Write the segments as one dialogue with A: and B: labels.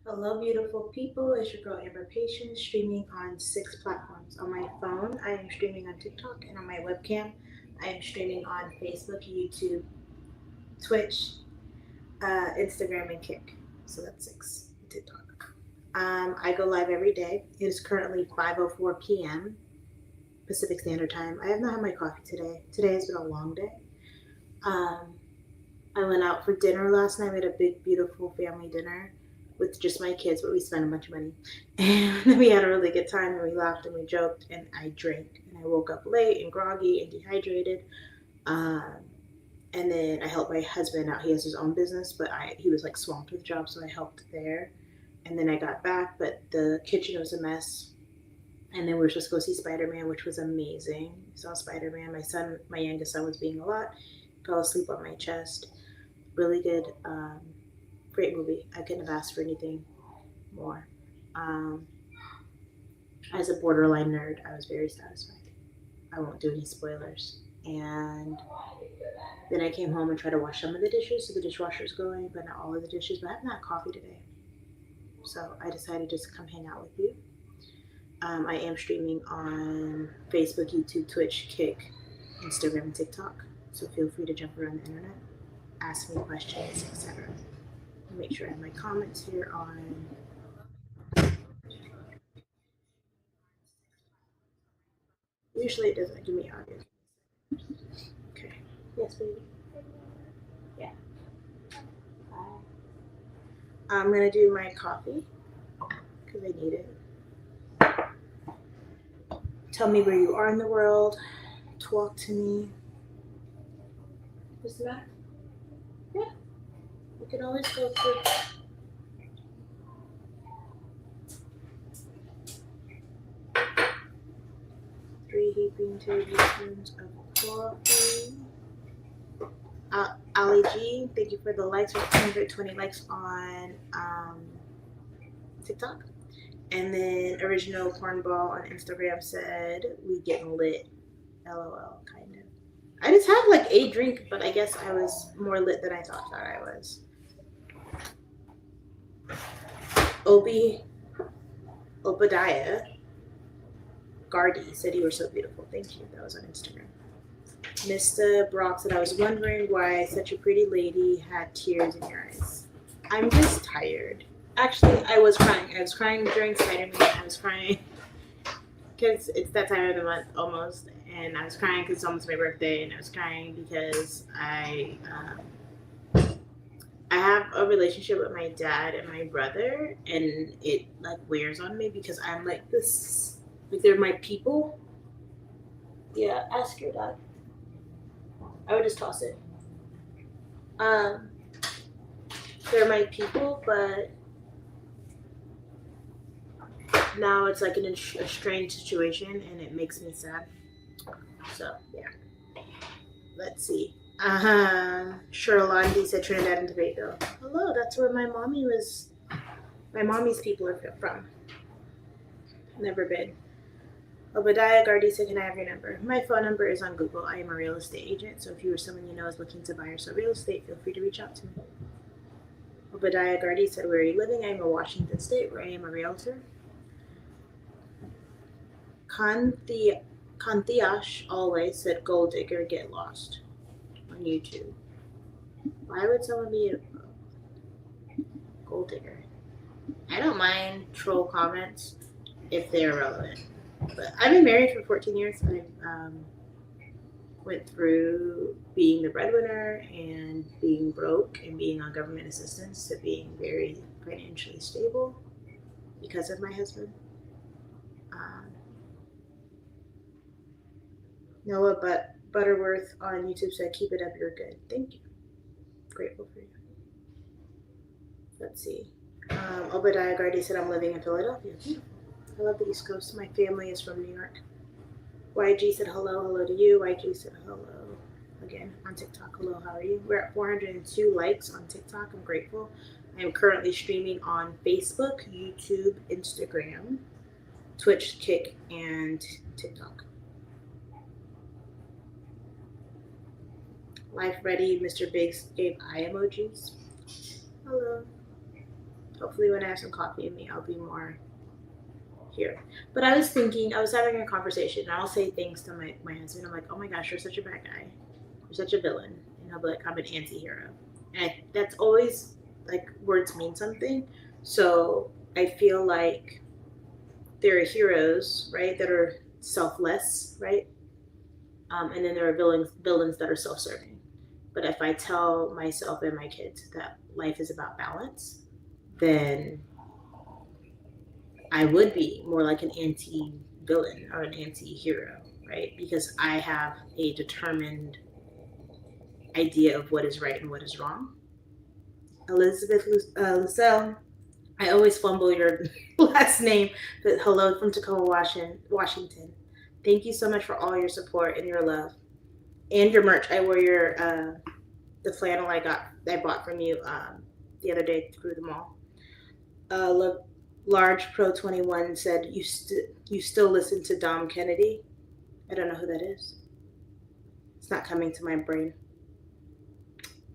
A: Hello, beautiful people. It's your girl Amber Patience, streaming on 6 platforms. On my phone, I am streaming on TikTok, and on my webcam, I am streaming on Facebook, YouTube, Twitch, Instagram, and Kick. So that's 6. TikTok. I go live every day. It is currently 5:04 p.m. Pacific Standard Time. I have not had my coffee today. Today has been a long day. Um, I went out for dinner last night. We had a big, beautiful family dinner with just my kids, but we spent a bunch of money. And we had a really good time and we laughed and we joked and I drank. And I woke up late and groggy and dehydrated. Um, and then I helped my husband out. He has his own business, but he was like swamped with jobs, so I helped there. And then I got back, but the kitchen was a mess. And then we were supposed to go see Spider Man, which was amazing. We saw Spider Man. My youngest son, was being a lot. Fell asleep on my chest. Really good, great movie. I couldn't have asked for anything more. Um, as a borderline nerd, I was very satisfied. I won't do any spoilers. And then I came home and tried to wash some of the dishes, so the dishwasher's going, but not all of the dishes. But I haven't had coffee today, so I decided just to come hang out with you. I am streaming on Facebook, YouTube, Twitch, Kick, Instagram, and TikTok. So feel free to jump around the internet, ask me questions, etc. Make sure I have my comments here on. Usually it doesn't give me audio. Okay. Yes, baby. Yeah. I'm gonna do my coffee because I need it. Tell me where you are in the world. Talk to me. What's the matter? Yeah. We can always go through. 3 heaping tablespoons of coffee. Ali G, thank you for the likes. We have 220 likes on TikTok. And then Original Cornball on Instagram said, "We getting lit. LOL, kind of." I just had like a drink, but I guess I was more lit than I thought that I was. Obi Obadiah Gardy said you were so beautiful. Thank you. That was on Instagram. Mr. Brock said, "I was wondering why such a pretty lady had tears in your eyes." I'm just tired. Actually, I was crying. I was crying during Spider Man. I was crying because it's that time of the month almost, and I was crying because it's almost my birthday, and I was crying because I have a relationship with my dad and my brother, and it like wears on me because I'm like this, like they're my people. Yeah, ask your dad. I would just toss it. Um, they're my people, but now it's like a strange situation, and it makes me sad. So yeah, let's see. Sherlondi said Trinidad and Tobago. Hello, that's where my mommy was. My mommy's people are from. Never been. Obadiah Gardy said, "Can I have your number?" My phone number is on Google. I am a real estate agent, so if you or someone you know is looking to buy or sell real estate, feel free to reach out to me. Obadiah Gardy said, "Where are you living?" I am in Washington State, where I am a realtor. Kanthi- Kanthiash always said, "Gold digger, get lost" on YouTube. Why would someone be a gold digger? I don't mind troll comments if they're relevant. But I've been married for 14 years. I went through being the breadwinner and being broke and being on government assistance to being very financially stable because of my husband. Um, Noah Butterworth on YouTube said, "Keep it up, you're good." Thank you. Grateful for you. Let's see. Obadiah Gardy said, "I'm living in Philadelphia." I love the East Coast. My family is from New York. YG said hello to you. YG said hello again on TikTok. Hello, how are you? We're at 402 likes on TikTok. I'm grateful. I am currently streaming on Facebook, YouTube, Instagram, Twitch, Kick, and TikTok. Life Ready, Mr. Biggs gave eye emojis. Hello. Hopefully, when I have some coffee in me, I'll be more here. But I was thinking, I was having a conversation, and I'll say things to my husband. I'm like, oh my gosh, you're such a bad guy. You're such a villain. And he'll be like, I'm an anti hero. And that's always like words mean something. So I feel like there are heroes, right, that are selfless, right? And then there are villains that are self-serving. But if I tell myself and my kids that life is about balance, then I would be more like an anti-villain or an anti-hero, right? Because I have a determined idea of what is right and what is wrong. Elizabeth Lucelle, I always fumble your last name, but hello from Tacoma, Washington. Thank you so much for all your support and your love and your merch. I wear your the flannel I bought from you the other day through the mall. Large Pro 21 said you still listen to Dom Kennedy. I don't know who that is. It's not coming to my brain.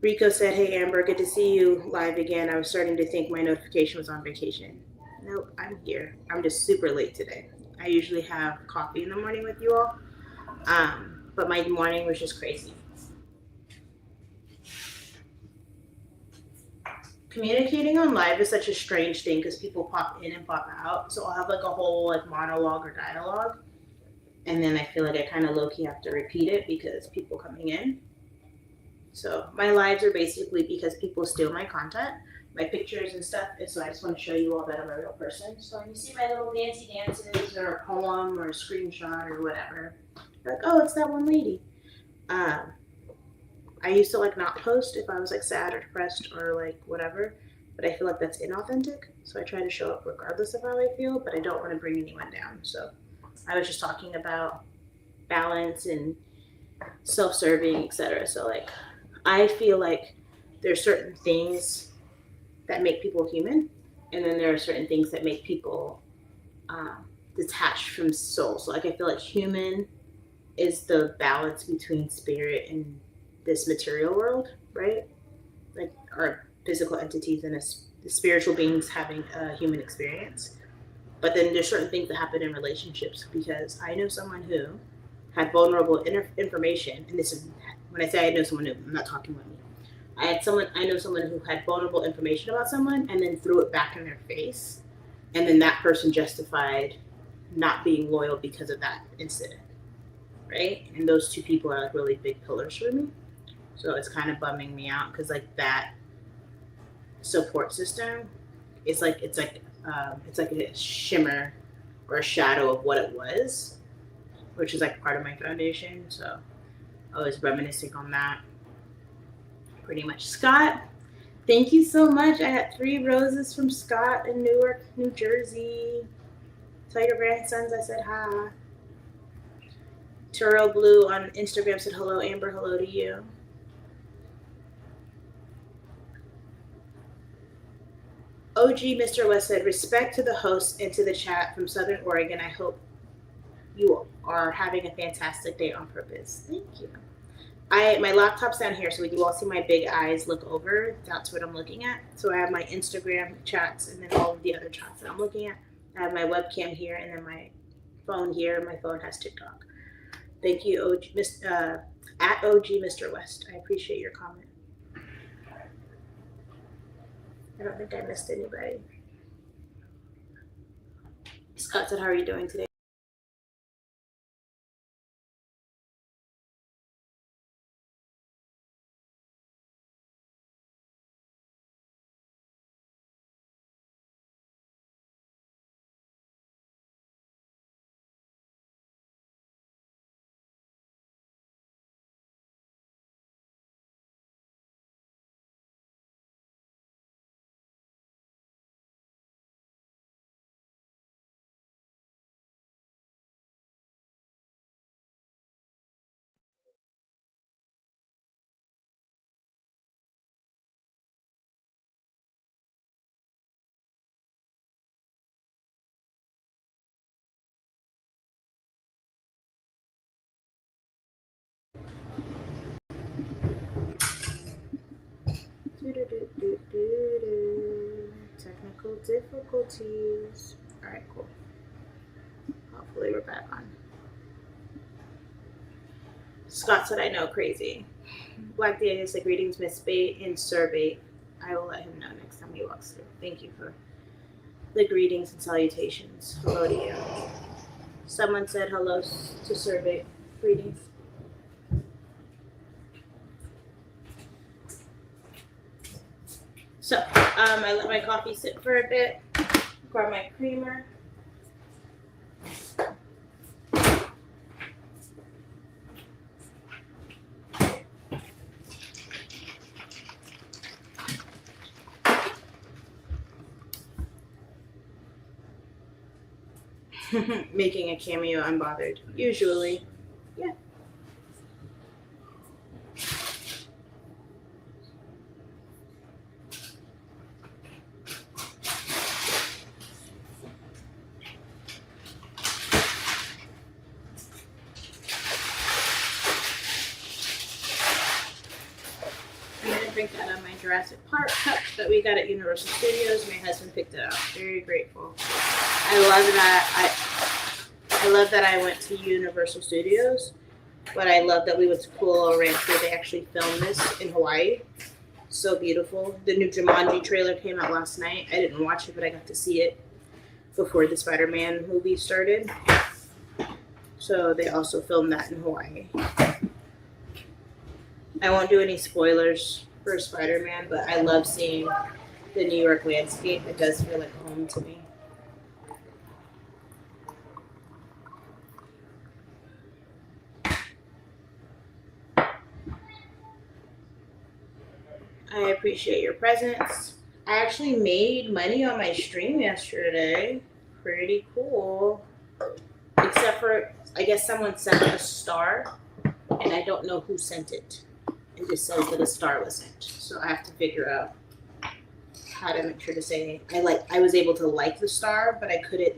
A: Rico said, "Hey Amber, good to see you live again. I was starting to think my notification was on vacation." Nope, I'm here. I'm just super late today. I usually have coffee in the morning with you all, but my morning was just crazy. Communicating on live is such a strange thing because people pop in and pop out. So I'll have like a whole like monologue or dialogue, and then I feel like I kind of low key have to repeat it because people coming in. So my lives are basically because people steal my content, my pictures and stuff, and so I just want to show you all that I'm a real person. So when you see my little dancy dances or a poem or a screenshot or whatever, you're like, oh, it's that one lady. I used to like not post if I was like sad or depressed or like whatever, but I feel like that's inauthentic. So I try to show up regardless of how I feel, but I don't want to bring anyone down. So I was just talking about balance and self-serving, etc. So like I feel like there's certain things that make people human, and then there are certain things that make people detached from soul. So like I feel like human is the balance between spirit and this material world, right? Like our physical entities and the spiritual beings having a human experience. But then there's certain things that happen in relationships because I know someone who had vulnerable information, and this is when I say I know someone who, I'm not talking about me. I know someone who had vulnerable information about someone and then threw it back in their face, and then that person justified not being loyal because of that incident, right? And those two people are like really big pillars for me. So it's kind of bumming me out because like that support system, it's like a shimmer or a shadow of what it was, which is like part of my foundation. So I was reminiscing on that pretty much. Scott, thank you so much. I got 3 roses from Scott in Newark, New Jersey. Tell your grandsons I said hi. Turo Blue on Instagram said hello, Amber. Hello to you. OG Mr. West said, respect to the host and to the chat from Southern Oregon. I hope you are having a fantastic day on purpose. Thank you. My laptop's down here, so you all see my big eyes look over. That's what I'm looking at. So I have my Instagram chats and then all of the other chats that I'm looking at. I have my webcam here and then my phone here. My phone has TikTok. Thank you, at OG Mr. West. I appreciate your comment. I don't think I missed anybody. Scott said, how are you doing today? Technical difficulties. Alright, cool. Hopefully we're back on. Scott said, I know, crazy. Black Day is like, greetings, Miss Bate and Survey. I will let him know next time he walks through. Thank you for the greetings and salutations. Hello to you. Someone said hello to Survey. Greetings. So, I let my coffee sit for a bit. Grab my creamer. Making a cameo unbothered. Usually. Yeah. I'm going to drink that on my Jurassic Park cup that we got at Universal Studios. My husband picked it up. Very grateful. I love that. I love that I went to Universal Studios, but I love that we went to Kula Ranch where they actually filmed this in Hawaii. So beautiful. The new Jumanji trailer came out last night. I didn't watch it, but I got to see it before the Spider-Man movie started. So they also filmed that in Hawaii. I won't do any spoilers for Spider-Man, but I love seeing the New York landscape. It does feel like home to me. I appreciate your presence. I actually made money on my stream yesterday. Pretty cool. Except for, I guess someone sent a star, and I don't know who sent it. It just says that a star was sent. So I have to figure out how to make sure to say, I was able to like the star, but I couldn't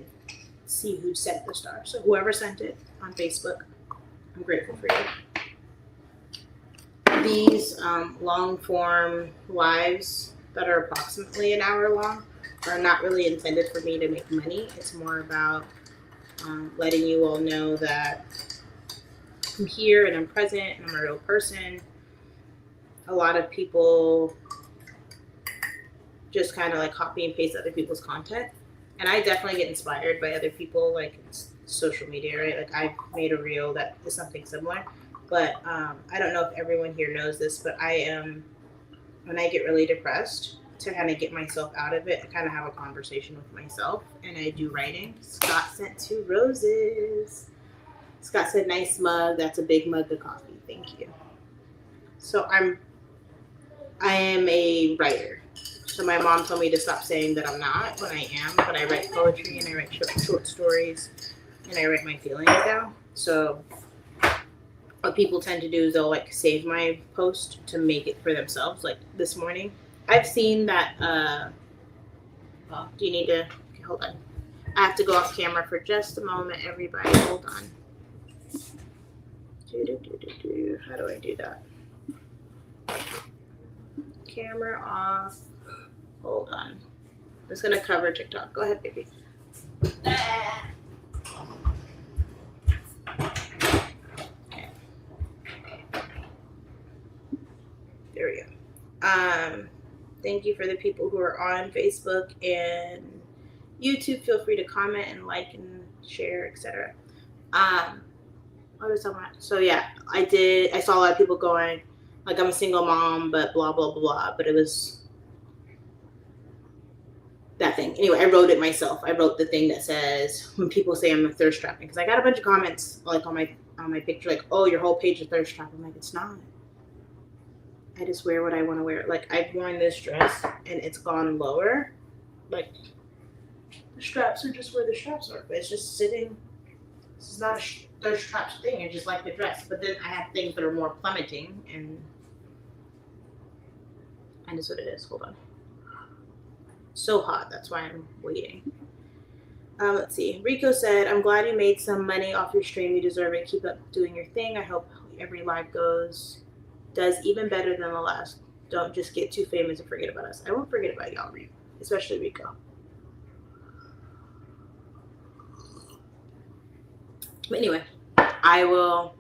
A: see who sent the star. So whoever sent it on Facebook, I'm grateful for you. These long form lives that are approximately an hour long are not really intended for me to make money. It's more about letting you all know that I'm here and I'm present and I'm a real person. A lot of people just kind of like copy and paste other people's content. And I definitely get inspired by other people, like social media, right? Like I've made a reel that is something similar. But I don't know if everyone here knows this, but I am, when I get really depressed, to kind of get myself out of it, I kind of have a conversation with myself, and I do writing. Scott sent 2 roses. Scott said, nice mug. That's a big mug of coffee. Thank you. So I am a writer. So my mom told me to stop saying that I'm not, when I am, but I write poetry and I write short stories and I write my feelings down. So what people tend to do is they'll like save my post to make it for themselves. Like this morning, I've seen that. Do you need to? Okay, hold on. I have to go off camera for just a moment. Everybody, hold on. How do I do that? Camera off. Hold on. I'm just gonna cover TikTok. Go ahead, baby. There we go. Thank you for the people who are on Facebook and YouTube. Feel free to comment and like and share, etc. What was I talking about? So yeah, I saw a lot of people going, like, I'm a single mom, but blah, blah, blah. But it was that thing. Anyway, I wrote it myself. I wrote the thing that says, when people say I'm a thirst trapping, because I got a bunch of comments like on my picture, like, oh, your whole page is thirst trapping. I'm like, it's not. I just wear what I want to wear. Like, I've worn this dress and it's gone lower. Like, the straps are just where the straps are. But it's just sitting. This is not a thirst trap thing. It's just like the dress. But then I have things that are more plummeting. And that's what it is. Hold on. So hot. That's why I'm waiting. Let's see. Rico said, I'm glad you made some money off your stream. You deserve it. Keep up doing your thing. I hope every live does even better than the last. Don't just get too famous and forget about us. I won't forget about y'all, especially Rico. But anyway, I will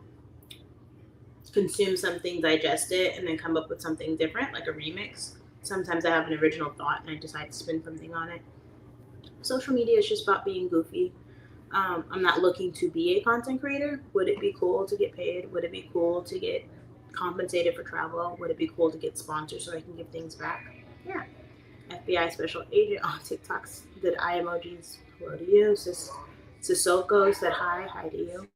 A: consume something, digest it, and then come up with something different, like a remix. Sometimes I have an original thought and I decide to spin something on it. Social media is just about being goofy. I'm not looking to be a content creator. Would it be cool to get paid? Would it be cool to get compensated for travel? Would it be cool to get sponsors so I can give things back? Yeah. FBI special agent on TikToks did eye emojis. Hello to you. Sissoko said hi. Hi to you.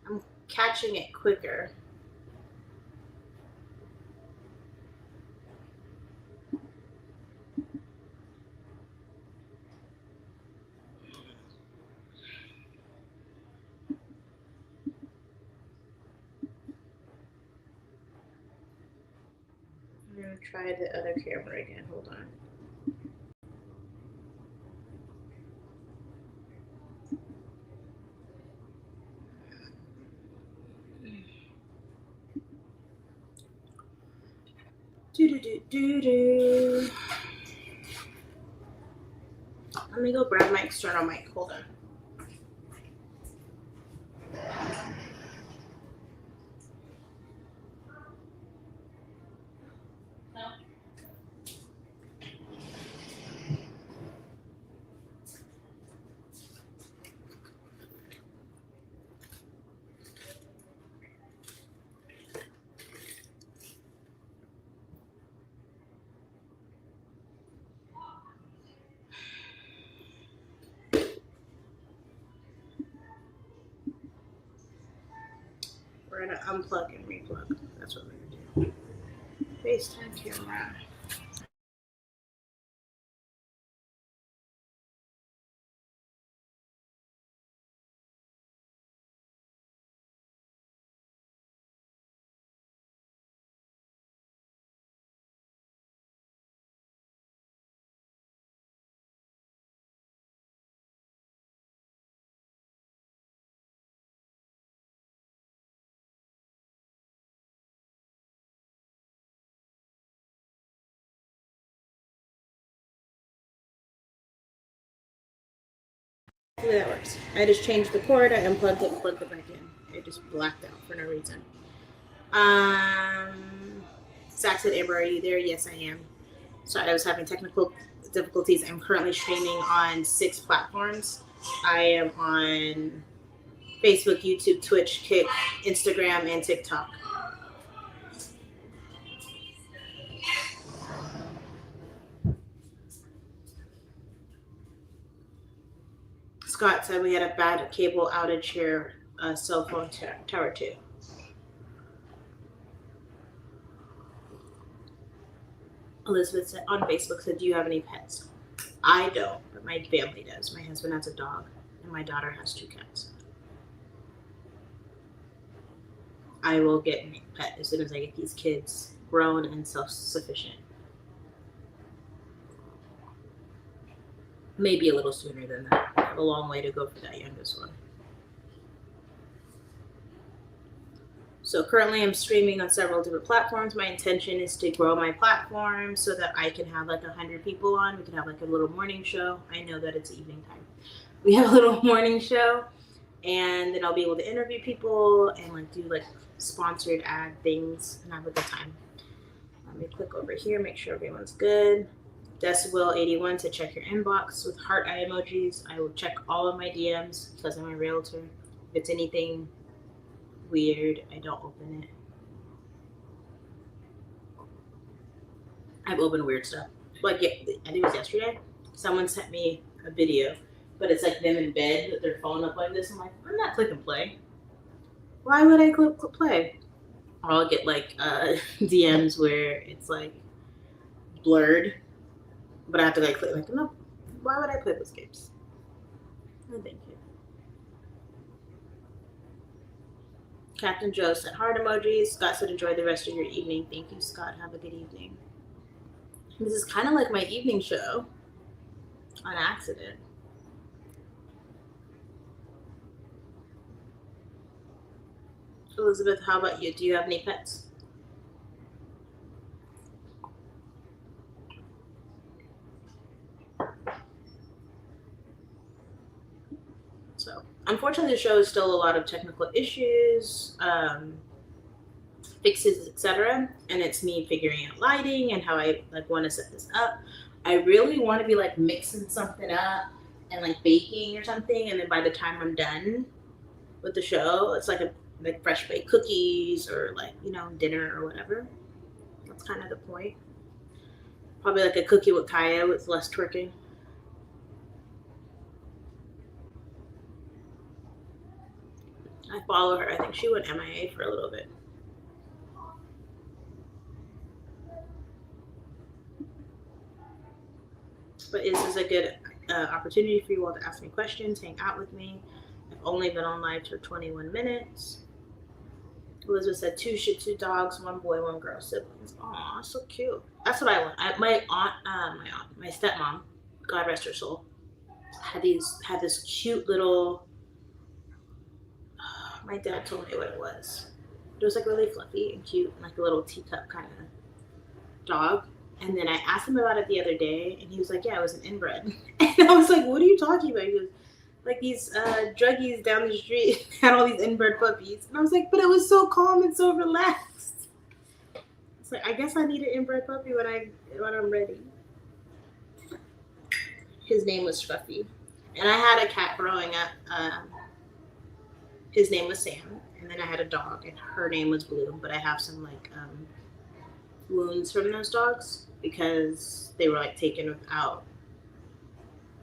A: I'm catching it quicker. I'm gonna try the other camera again. Hold on. Do. Let me go grab my external mic. Hold on. We're gonna unplug and replug. That's what we're gonna do. FaceTime camera. Hopefully that works. I just changed the cord. I unplugged it, plugged it back in. It just blacked out for no reason. Zach said, Amber, are you there? Yes, I am. Sorry, I was having technical difficulties. I'm currently streaming on 6 platforms. I am on Facebook, YouTube, Twitch, Kick, Instagram, and TikTok. Scott said we had a bad cable outage here, cell phone tower too. Elizabeth said on Facebook said, do you have any pets? I don't, but my family does. My husband has a dog, and my daughter has 2 cats. I will get a pet as soon as I get these kids grown and self-sufficient. Maybe a little sooner than that. I have a long way to go for that youngest one. So currently I'm streaming on several different platforms. My intention is to grow my platform so that I can have like 100 people on. We can have like a little morning show. I know that it's evening time. We have a little morning show, and then I'll be able to interview people and like do like sponsored ad things and have a good time. Let me click over here, make sure everyone's good. Decibel81 to check your inbox with heart eye emojis. I will check all of my DMs because I'm a realtor. If it's anything weird, I don't open it. I've opened weird stuff. Like, yeah, I think it was yesterday. Someone sent me a video, but it's like them in bed with their phone up like this. I'm like, I'm not clicking play. Why would I click play? I'll get like DMs where it's like blurred, but I have to like click like, no, why would I play those games? No, thank you. Captain Joe sent heart emojis. Scott said, enjoy the rest of your evening. Thank you, Scott. Have a good evening. This is kind of like my evening show on accident. Elizabeth, how about you? Do you have any pets? So, unfortunately, the show is still a lot of technical issues, fixes, etc. And it's me figuring out lighting and how I like want to set this up. I really want to be like mixing something up and like baking or something, and then by the time I'm done with the show, it's like a like fresh baked cookies or like dinner or whatever. That's kind of the point. Probably like a cookie with Kaya with less twerking. I follow her. I think she went MIA for a little bit. But is this a good opportunity for you all to ask me questions, hang out with me? I've only been on live for 21 minutes. Elizabeth said 2 Shih Tzu dogs, 1 boy, 1 girl siblings. Aw, so cute. That's what I want. My stepmom, God rest her soul, had this cute little. My dad told me what it was. It was like really fluffy and cute, like a little teacup kind of dog. And then I asked him about it the other day, and he was like, "Yeah, it was an inbred." And I was like, "What are you talking about?" He goes, "Like these druggies down the street had all these inbred puppies." And I was like, "But it was so calm and so relaxed." It's like, I guess I need an inbred puppy when I'm ready. His name was Scruffy, and I had a cat growing up. His name was Sam, and then I had a dog, and her name was Blue. But I have some like wounds from those dogs because they were like taken out.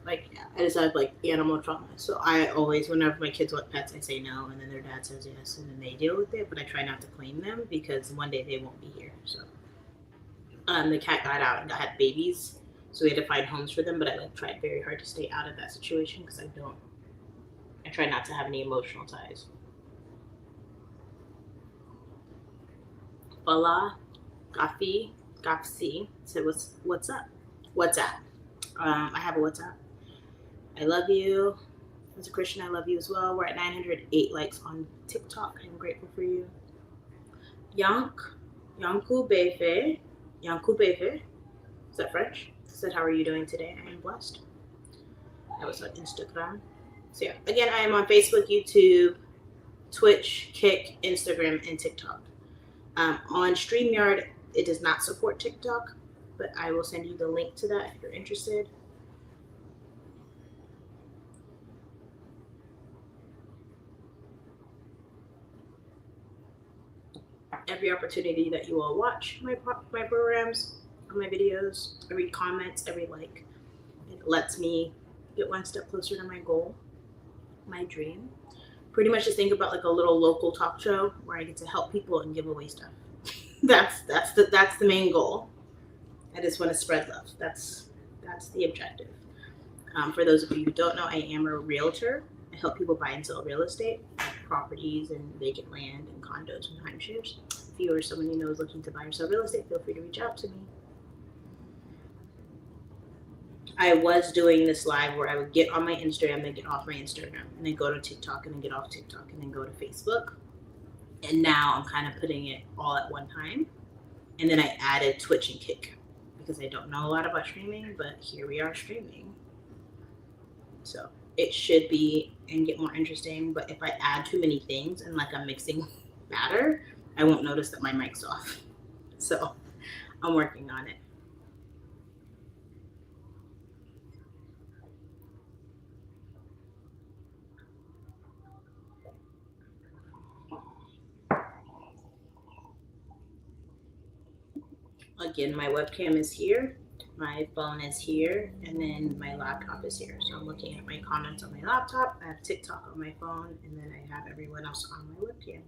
A: Like I just have like animal trauma, so I always, whenever my kids want pets, I say no, and then their dad says yes, and then they deal with it. But I try not to claim them because one day they won't be here. So the cat got out and had babies, so we had to find homes for them. But I like tried very hard to stay out of that situation because I try not to have any emotional ties. Fala, Gafsi said, "What's up? WhatsApp. I have a WhatsApp. I love you. As a Christian, I love you as well. We're at 908 likes on TikTok. I'm grateful for you. Yanku Befe. Is that French? Said, how are you doing today? I am blessed. That was on Instagram. So yeah, again, I am on Facebook, YouTube, Twitch, Kick, Instagram, and TikTok. On StreamYard, it does not support TikTok, but I will send you the link to that if you're interested. Every opportunity that you all watch my programs, my videos, every comments, every like, it lets me get one step closer to my goal, my dream. Pretty much just think about like a little local talk show where I get to help people and give away stuff. that's the main goal. I just want to spread love. That's the objective. For those of you who don't know, I am a realtor. I help people buy and sell real estate, like properties and vacant land and condos and timeshares. If you or someone you know is looking to buy or sell real estate, feel free to reach out to me. I was doing this live where I would get on my Instagram, then get off my Instagram, and then go to TikTok, and then get off TikTok, and then go to Facebook. And now I'm kind of putting it all at one time. And then I added Twitch and Kick because I don't know a lot about streaming, but here we are streaming. So it should be and get more interesting. But if I add too many things and like I'm mixing batter, I won't notice that my mic's off. So I'm working on it. Again, my webcam is here, my phone is here, and then my laptop is here. So I'm looking at my comments on my laptop, I have TikTok on my phone, and then I have everyone else on my webcam.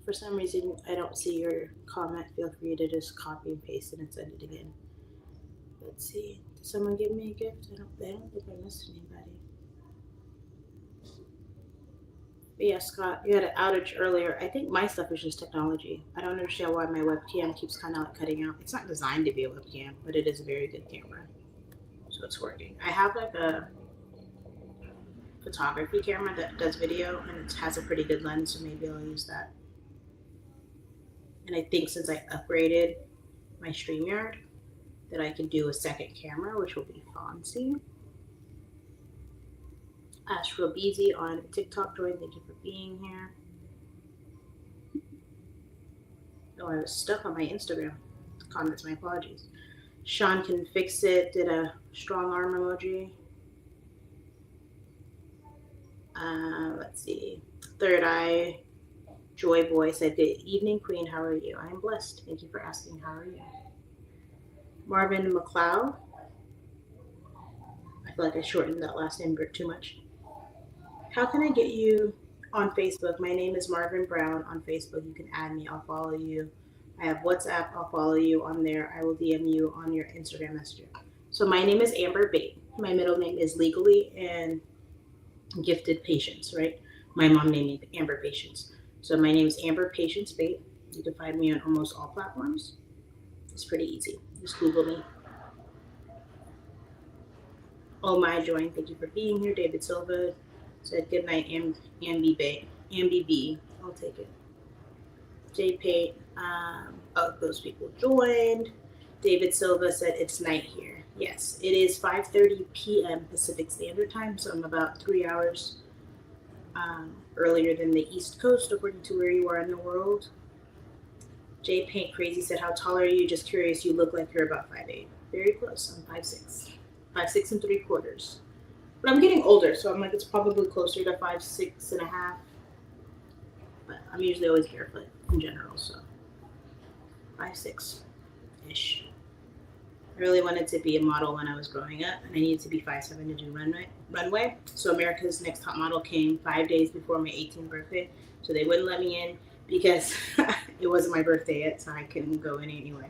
A: For some reason, I don't see your comment. Feel free to just copy and paste it and send it again. Let's see. Did someone give me a gift? I don't think I missed anybody. But yeah, Scott, you had an outage earlier. I think my stuff is just technology. I don't understand why my webcam keeps kind of like cutting out. It's not designed to be a webcam, but it is a very good camera, so it's working. I have like a photography camera that does video, and it has a pretty good lens, so maybe I'll use that. And I think since I upgraded my StreamYard, that I can do a second camera, which will be fancy. Astro Beezy on TikTok joined. Thank you for being here. Oh, I was stuck on my Instagram comments. My apologies. Sean can fix it. Did a strong arm emoji. Let's see. Third Eye Joy Boy said, "Good evening, Queen. How are you? I am blessed. Thank you for asking. How are you?" Marvin McLeod. I feel like I shortened that last name too much. How can I get you on Facebook? My name is Marvin Brown on Facebook. You can add me. I'll follow you. I have WhatsApp. I'll follow you on there. I will DM you on your Instagram messenger. So my name is Amber Bate. My middle name is Legally and Gifted Patience, right? My mom named me Amber Patience. So my name is Amber Patience Bate. You can find me on almost all platforms. It's pretty easy. Just Google me. Oh my join. Thank you for being here. David Silva said good night, Ambi Bay. Ambi B. I'll take it. J Pate. Those people joined. David Silva said it's night here. Yes, it is 5:30 p.m. Pacific Standard Time, so I'm about 3 hours earlier than the East Coast, according to where you are in the world. J Paint Crazy said, "How tall are you? Just curious. You look like you're about 5'8". Very close. I'm 5'6". 5'6 and 3/4". But I'm getting older, so I'm like, it's probably closer to 5'6 and a half. But I'm usually always barefoot in general, so 5'6" ish. I really wanted to be a model when I was growing up, and I needed to be 5'7" to do runway. So America's Next Top Model came 5 days before my 18th birthday, so they wouldn't let me in because it wasn't my birthday yet, so I couldn't go in anyway.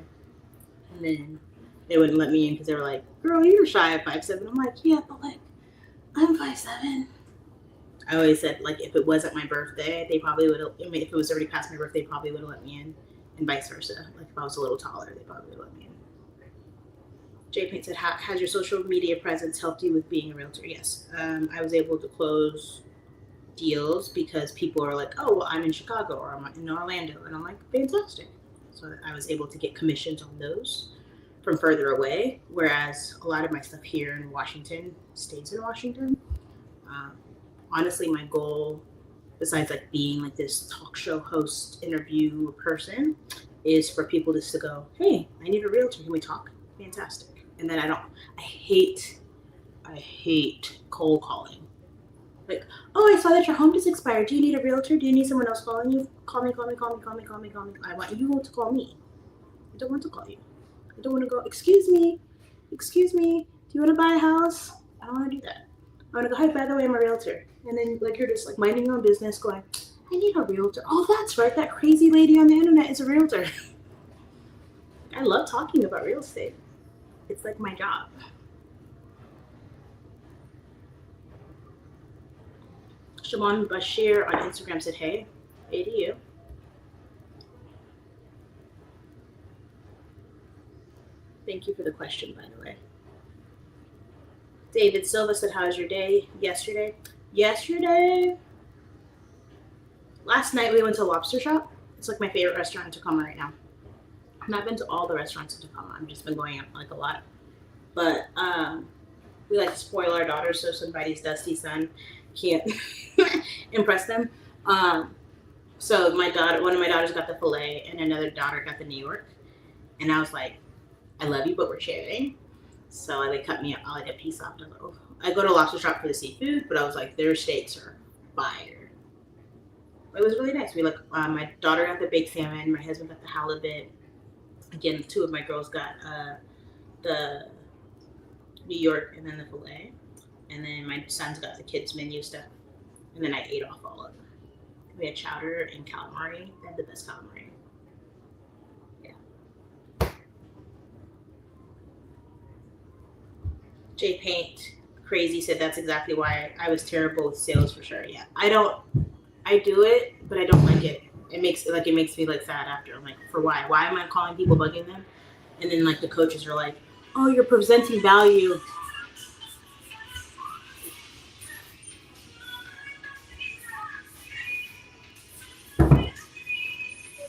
A: And then they wouldn't let me in because they were like, "Girl, you're shy of 5'7". I'm like, "Yeah, but like, I'm 5'7". I always said, like, if it wasn't my birthday, they probably would have, if it was already past my birthday, they probably would have let me in, and vice versa. Like, if I was a little taller, they probably would have let me in. J Paint said, has your social media presence helped you with being a realtor? Yes. I was able to close deals because people are like, "Oh, well, I'm in Chicago or I'm in Orlando." And I'm like, fantastic. So I was able to get commissions on those from further away, whereas a lot of my stuff here in Washington stays in Washington. Honestly, my goal, besides like being like this talk show host interview person, is for people just to go, "Hey, I need a realtor. Can we talk?" Fantastic. And then I hate cold calling. Like, "Oh, I saw that your home just expired. Do you need a realtor? Do you need someone else calling you? Call me. I want you to call me. I don't want to call you. I don't want to go, excuse me, do you want to buy a house?" I don't want to do that. I want to go, "Hi, by the way, I'm a realtor." And then like you're just like minding your own business going, "I need a realtor." "Oh, that's right. That crazy lady on the internet is a realtor." I love talking about real estate. It's like my job. Shimon Bashir on Instagram said, "Hey to you." Thank you for the question, by the way. David Silva said, "How's your day?" Yesterday, last night we went to a lobster shop. It's like my favorite restaurant in Tacoma right now. I've not been to all the restaurants in Tacoma. I've just been going out like a lot. But we like to spoil our daughters, so somebody's dusty son can't impress them. So one of my daughters got the filet, and another daughter got the New York. And I was like, "I love you, but we're sharing." So they cut me like a piece off. I go to a lobster shop for the seafood, but I was like, their steaks are fire. It was really nice. My daughter got the baked salmon, my husband got the halibut. Again, two of my girls got the New York and then the filet. and then my son's got the kids menu stuff, and then I ate off all of it. We had chowder and calamari. They had the best calamari. Yeah. J Paint Crazy said that's exactly why I was terrible with sales for sure. Yeah, I do it, but I don't like it. It makes me like sad after. I'm like, for why? Why am I calling people, bugging them? And then like the coaches are like, oh, you're presenting value.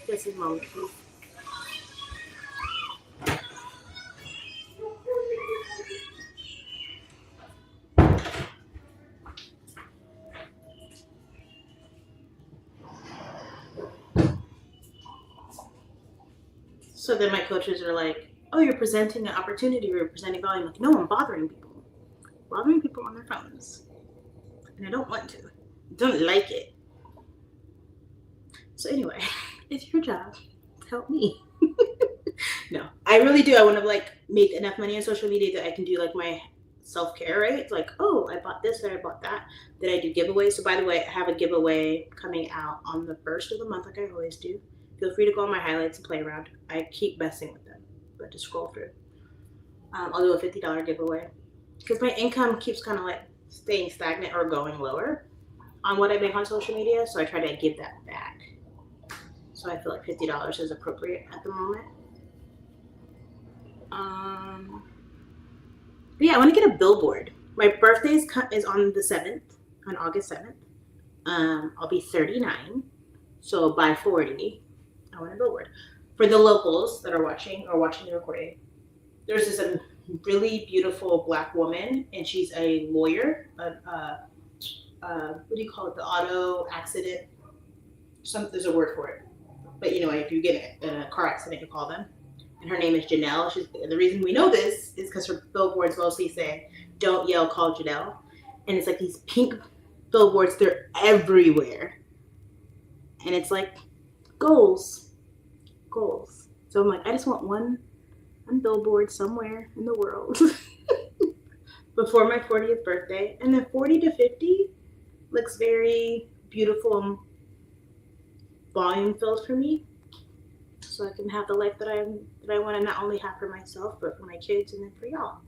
A: This is moment, please. So then my coaches are like, oh, you're presenting an opportunity, you're presenting value. I'm like, no, I'm bothering people. Bothering people on their phones. And I don't want to. I don't like it. So anyway, it's your job to help me. No, I really do. I want to like make enough money on social media that I can do like my self-care, right? It's like, oh, I bought this or I bought that. Then I do giveaways. So by the way, I have a giveaway coming out on the 1st of the month, like I always do. Feel free to go on my highlights and play around. I keep messing with them, but just scroll through. I'll do a $50 giveaway because my income keeps kind of like staying stagnant or going lower on what I make on social media. So I try to give that back. So I feel like $50 is appropriate at the moment. But yeah, I want to get a billboard. My birthday is on the 7th, on August 7th. I'll be 39. So by 40, I want a billboard. For the locals that are watching the recording, there's this really beautiful Black woman, and she's a lawyer. What do you call it? The auto accident. There's a word for it. But you know, if you get in a car accident, you call them. And her name is Janelle. The reason we know this is because her billboards mostly say, "Don't yell, call Janelle." And it's like these pink billboards, they're everywhere. And it's like goals. So I'm like, I just want one billboard somewhere in the world before my 40th birthday. And then 40 to 50 looks very beautiful and volume filled for me. So I can have the life that I want to not only have for myself, but for my kids and then for y'all,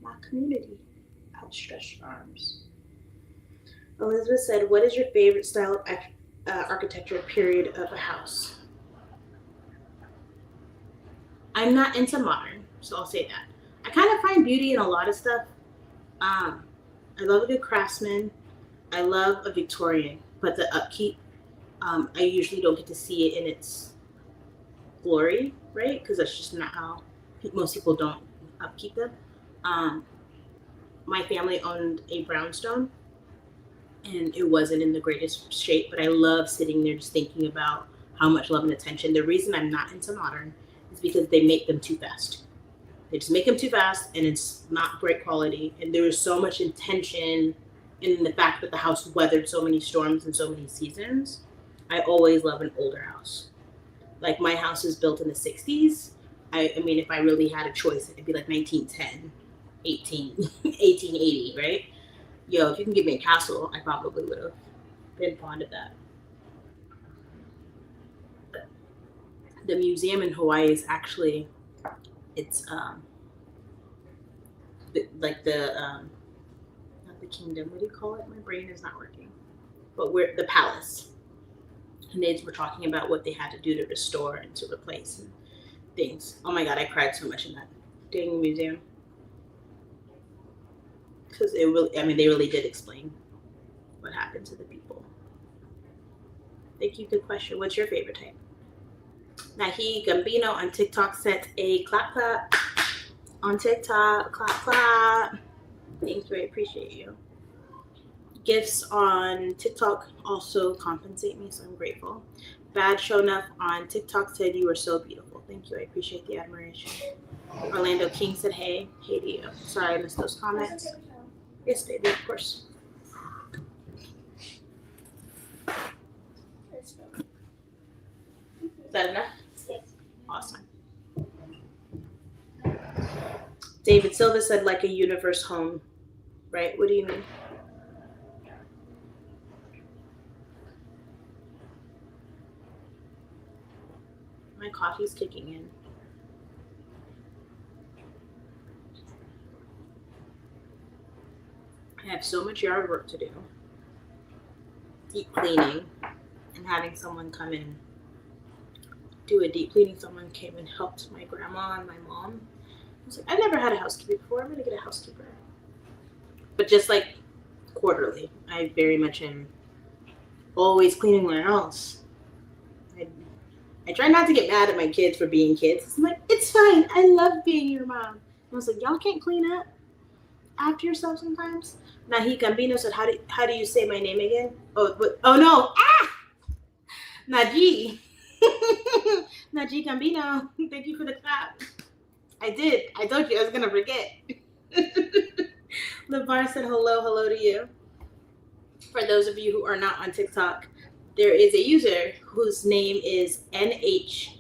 A: my community. Outstretched arms. Elizabeth said, what is your favorite style of architecture period of a house? I'm not into modern, so I'll say that. I kind of find beauty in a lot of stuff. I love a good craftsman. I love a Victorian, but the upkeep, I usually don't get to see it in its glory, right? Because that's just not how most people don't upkeep them. My family owned a brownstone, and it wasn't in the greatest shape, but I love sitting there just thinking about how much love and attention. The reason I'm not into modern is because they make them too fast. They just make them too fast, and it's not great quality. And there was so much intention in the fact that the house weathered so many storms and so many seasons. I always love an older house. Like my house is built in the 60s. I mean, if I really had a choice, it'd be like 1910, 1880, right? Yo, if you can give me a castle, I probably would have been fond of that. The museum in Hawaii is actually, it's like not the kingdom. What do you call it? My brain is not working. But the palace. And they were talking about what they had to do to restore and to replace and things. Oh my God, I cried so much in that dang museum. Because they really did explain what happened to the people. Thank you. Good question. What's your favorite type? Nahi Gambino on TikTok sent a clap on TikTok. Clap. Thank you. I appreciate you. Gifts on TikTok also compensate me, so I'm grateful. Bad Show Enough on TikTok said you were so beautiful. Thank you. I appreciate the admiration. Orlando King said, hey to you. Sorry I missed those comments. Yes, baby, of course. Is that enough? Yes. Awesome. David Silva said, like a universe home. Right? What do you mean? My coffee's kicking in. I have so much yard work to do. Deep cleaning and having someone come in do a deep cleaning. Someone came and helped my grandma and my mom. I was like, I never had a housekeeper before. I'm gonna get a housekeeper. But just like quarterly, I very much am always cleaning my house. I try not to get mad at my kids for being kids. I'm like, it's fine. I love being your mom. And I was like, y'all can't clean up after yourself sometimes. Nahi Gambino said, how do you say my name again? Oh no. Naji. Naji Gambino. Thank you for the clap. I did. I told you I was going to forget. LeVar said hello to you. For those of you who are not on TikTok, there is a user whose name is NAHJE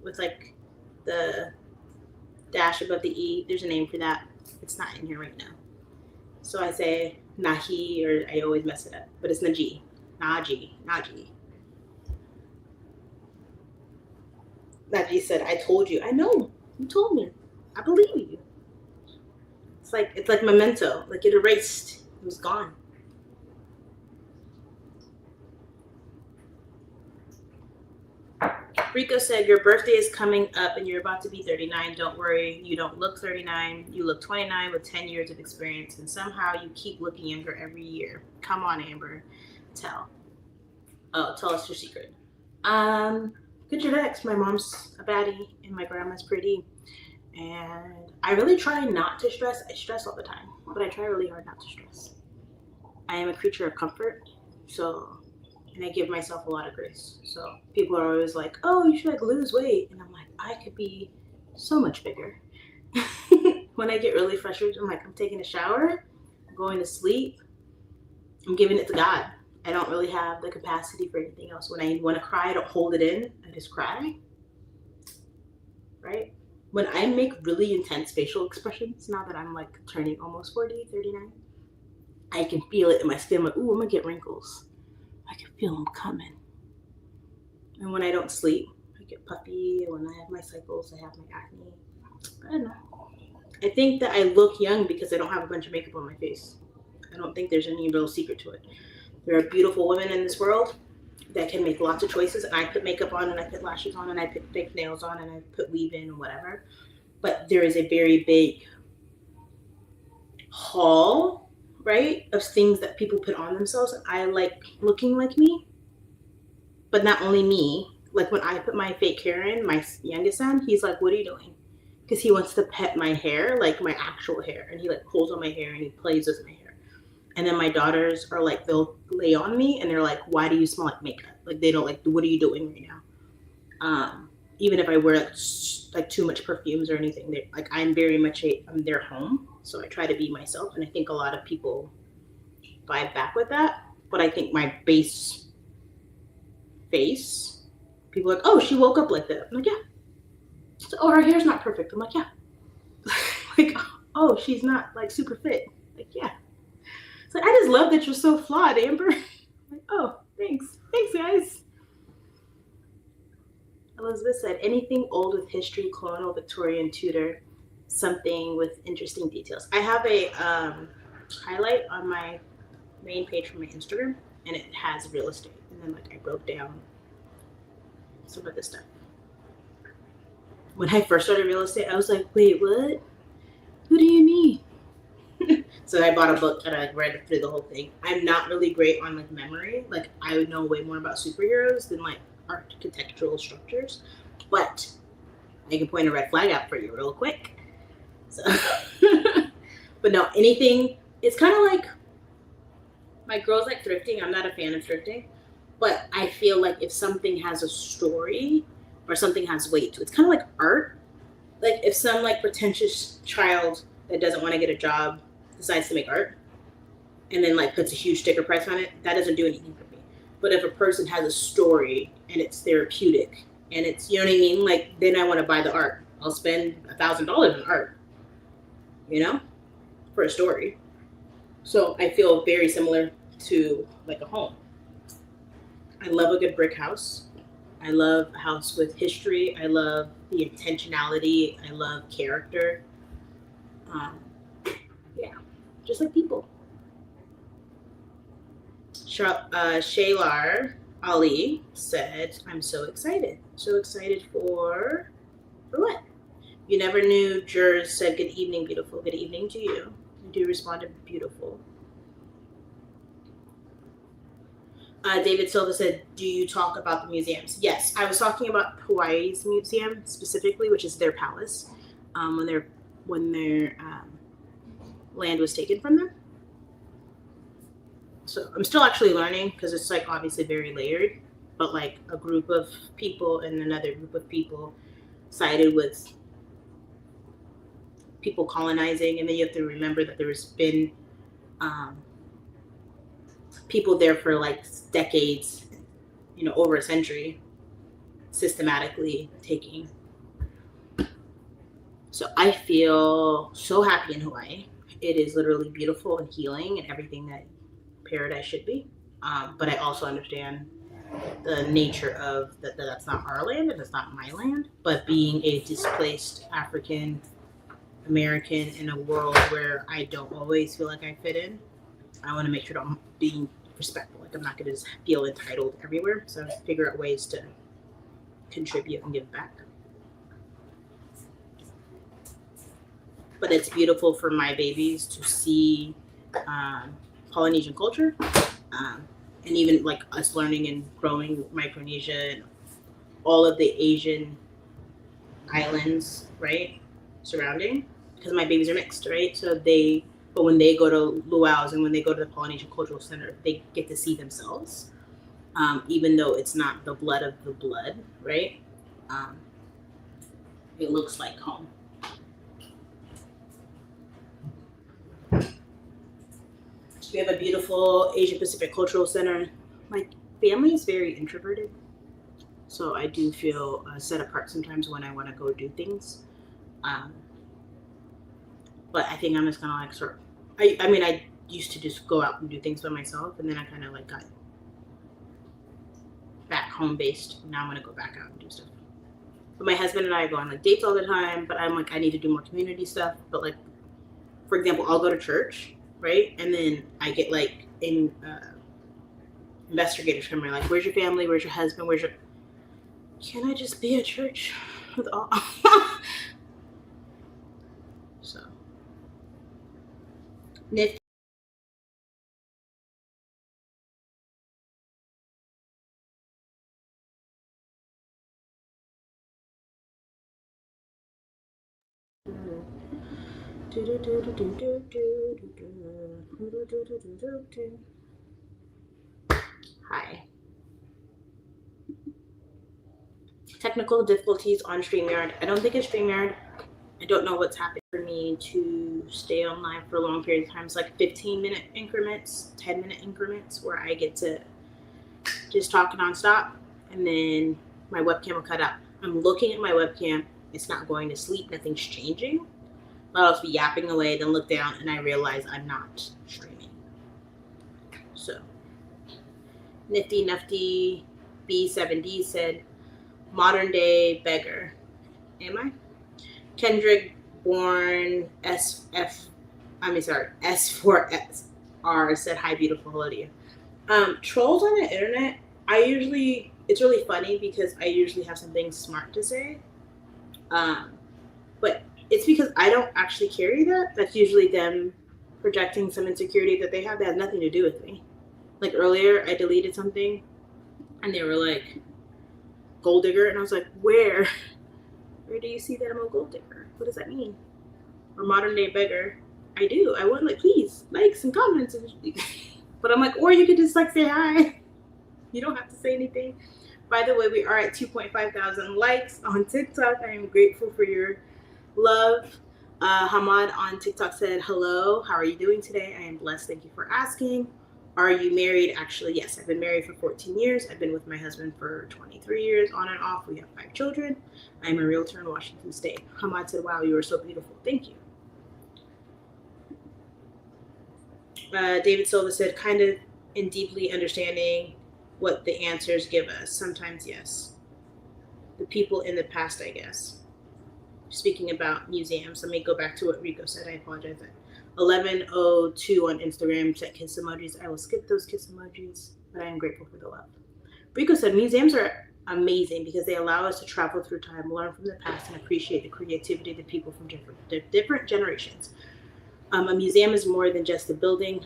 A: with like the dash above the E. There's a name for that. It's not in here right now. So I say Nahi, or I always mess it up, but it's Naji. Naji. Naji said, I told you. I know. You told me. I believe you. It's like Memento. Like it erased. It was gone. Rico said, your birthday is coming up and you're about to be 39. Don't worry. You don't look 39. You look 29 with 10 years of experience. And somehow you keep looking younger every year. Come on, Amber. Tell us your secret. Good genetics. My mom's a baddie and my grandma's pretty. And I really try not to stress. I stress all the time, but I try really hard not to stress. I am a creature of comfort. And I give myself a lot of grace. So people are always like, oh, you should like lose weight. And I'm like, I could be so much bigger. When I get really frustrated, I'm like, I'm taking a shower, I'm going to sleep, I'm giving it to God. I don't really have the capacity for anything else. When I want to cry, I don't hold it in. I just cry. Right? When I make really intense facial expressions, now that I'm like turning almost 40, 39, I can feel it in my skin. I'm like, ooh, I'm going to get wrinkles. I can feel them coming. And when I don't sleep, I get puffy. And when I have my cycles, I have my acne. I don't know. I think that I look young because I don't have a bunch of makeup on my face. I don't think there's any real secret to it. There are beautiful women in this world that can make lots of choices. And I put makeup on and I put lashes on and I put fake nails on and I put weave in and whatever. But there is a very big haul, right, of things that people put on themselves. I like looking like me, but not only me. Like when I put my fake hair in, my youngest son, he's like, what are you doing? Because he wants to pet my hair, like my actual hair. And he like pulls on my hair and he plays with my hair. And then my daughters are like, they'll lay on me and they're like, why do you smell like makeup? Like they don't like, what are you doing right now? Even if I wear like too much perfumes or anything, like I'm very much I'm their home. So I try to be myself. And I think a lot of people vibe back with that. But I think my base face, people are like, oh, she woke up like that. I'm like, yeah. So, oh, her hair's not perfect. I'm like, yeah. Like, oh, she's not like super fit. Like, yeah. It's like, I just love that you're so flawed, Amber. Like, oh, thanks. Thanks, guys. Elizabeth said, anything old with history, colonial, Victorian, Tudor, something with interesting details. I have a highlight on my main page for my Instagram, and it has real estate. And then like I broke down some of this stuff. When I first started real estate, I was like, wait, what? Who do you mean? So I bought a book and I read through the whole thing. I'm not really great on like memory. Like I would know way more about superheroes than like architectural structures. But I can point a red flag out for you real quick. So, but no, anything. It's kind of like my girls like thrifting. I'm not a fan of thrifting, but I feel like if something has a story or something has weight to it, it's kind of like art. Like if some like pretentious child that doesn't want to get a job decides to make art and then like puts a huge sticker price on it, that doesn't do anything for me. But if a person has a story and it's therapeutic and it's, you know what I mean? Like then I want to buy the art. I'll spend $1,000 on art, you know?
B: for a story. So I feel very similar to like a home. I love a good brick house. I love a house with history. I love the intentionality. I love character. Um, yeah, just like people. Shaylar Ali said, "I'm so excited. So excited for what? You never knew." Jers said, "Good evening, beautiful. Good evening to you." You do respond to beautiful. David Silva said, "Do you talk about the museums?" Yes, I was talking about Hawaii's museum specifically, which is their palace, when their land was taken from them. So I'm still actually learning because it's like obviously very layered, but like a group of people and another group of people sided with people colonizing, and then you have to remember that there's been people there for like decades, over a century, systematically taking. So I feel so happy in Hawaii. It is literally beautiful and healing and everything that paradise should be. But I also understand the nature of that's not our land and it's not my land. But being a displaced African American in a world where I don't always feel like I fit in, I want to make sure that I'm being respectful. Like I'm not going to just feel entitled everywhere. So I figure out ways to contribute and give back. But it's beautiful for my babies to see Polynesian culture, and even like us learning and growing Micronesia and all of the Asian islands, right, surrounding. Because my babies are mixed, right? But when they go to Luau's and when they go to the Polynesian Cultural Center, they get to see themselves, even though it's not the blood of the blood, right? It looks like home. We have a beautiful Asia Pacific Cultural Center. My family is very introverted, so I do feel set apart sometimes when I want to go do things. But I think I'm just gonna like sort of. I used to just go out and do things by myself, and then I kind of like got back home based. Now I'm gonna go back out and do stuff. But my husband and I go on like dates all the time. But I'm like I need to do more community stuff. But like, for example, I'll go to church, right, and then I get like investigators come here like, "Where's your family? Where's your husband? Where's your?" Can I just be at church with all? So, Nick. Hi. Technical difficulties on StreamYard. I don't think it's StreamYard. I don't know what's happened for me to stay online for a long period of time. It's like 15-minute increments, 10-minute increments where I get to just talk nonstop, and then my webcam will cut out. I'm looking at my webcam. It's not going to sleep. Nothing's changing. I'll just be yapping away, then look down, and I realize I'm not streaming. So, Nifty Nufty B7D said, "Modern day beggar." Am I? Kendrick Born S4SR said, "Hi, beautiful. Hello to you." Trolls on the internet, it's really funny because I usually have something smart to say. But it's because I don't actually carry that. That's usually them projecting some insecurity that they have that has nothing to do with me. Like earlier, I deleted something and they were like, "Gold digger," and I was like, Where do you see that I'm a gold digger? What does that mean? Or modern day beggar? I do. I want like, please, likes and comments. But I'm like, or you could just like say hi. You don't have to say anything. By the way, we are at 2.5 thousand likes on TikTok. I am grateful for your love. Hamad on TikTok said, "Hello, how are you doing today? I am blessed. Thank you for asking. Are you married?" Actually, yes, I've been married for 14 years. I've been with my husband for 23 years, on and off. We have 5 children. I am a realtor in Washington State. Hamad said, "Wow, you are so beautiful." Thank you. David Silva said, kind of in deeply understanding what the answers give us. Sometimes, yes. The people in the past, I guess. Speaking about museums, let me go back to what Rico said. I apologize. 11:02 on Instagram said kiss emojis. I will skip those kiss emojis, but I am grateful for the love. Rico said museums are amazing because they allow us to travel through time, learn from the past, and appreciate the creativity of the people from different generations. A museum is more than just a building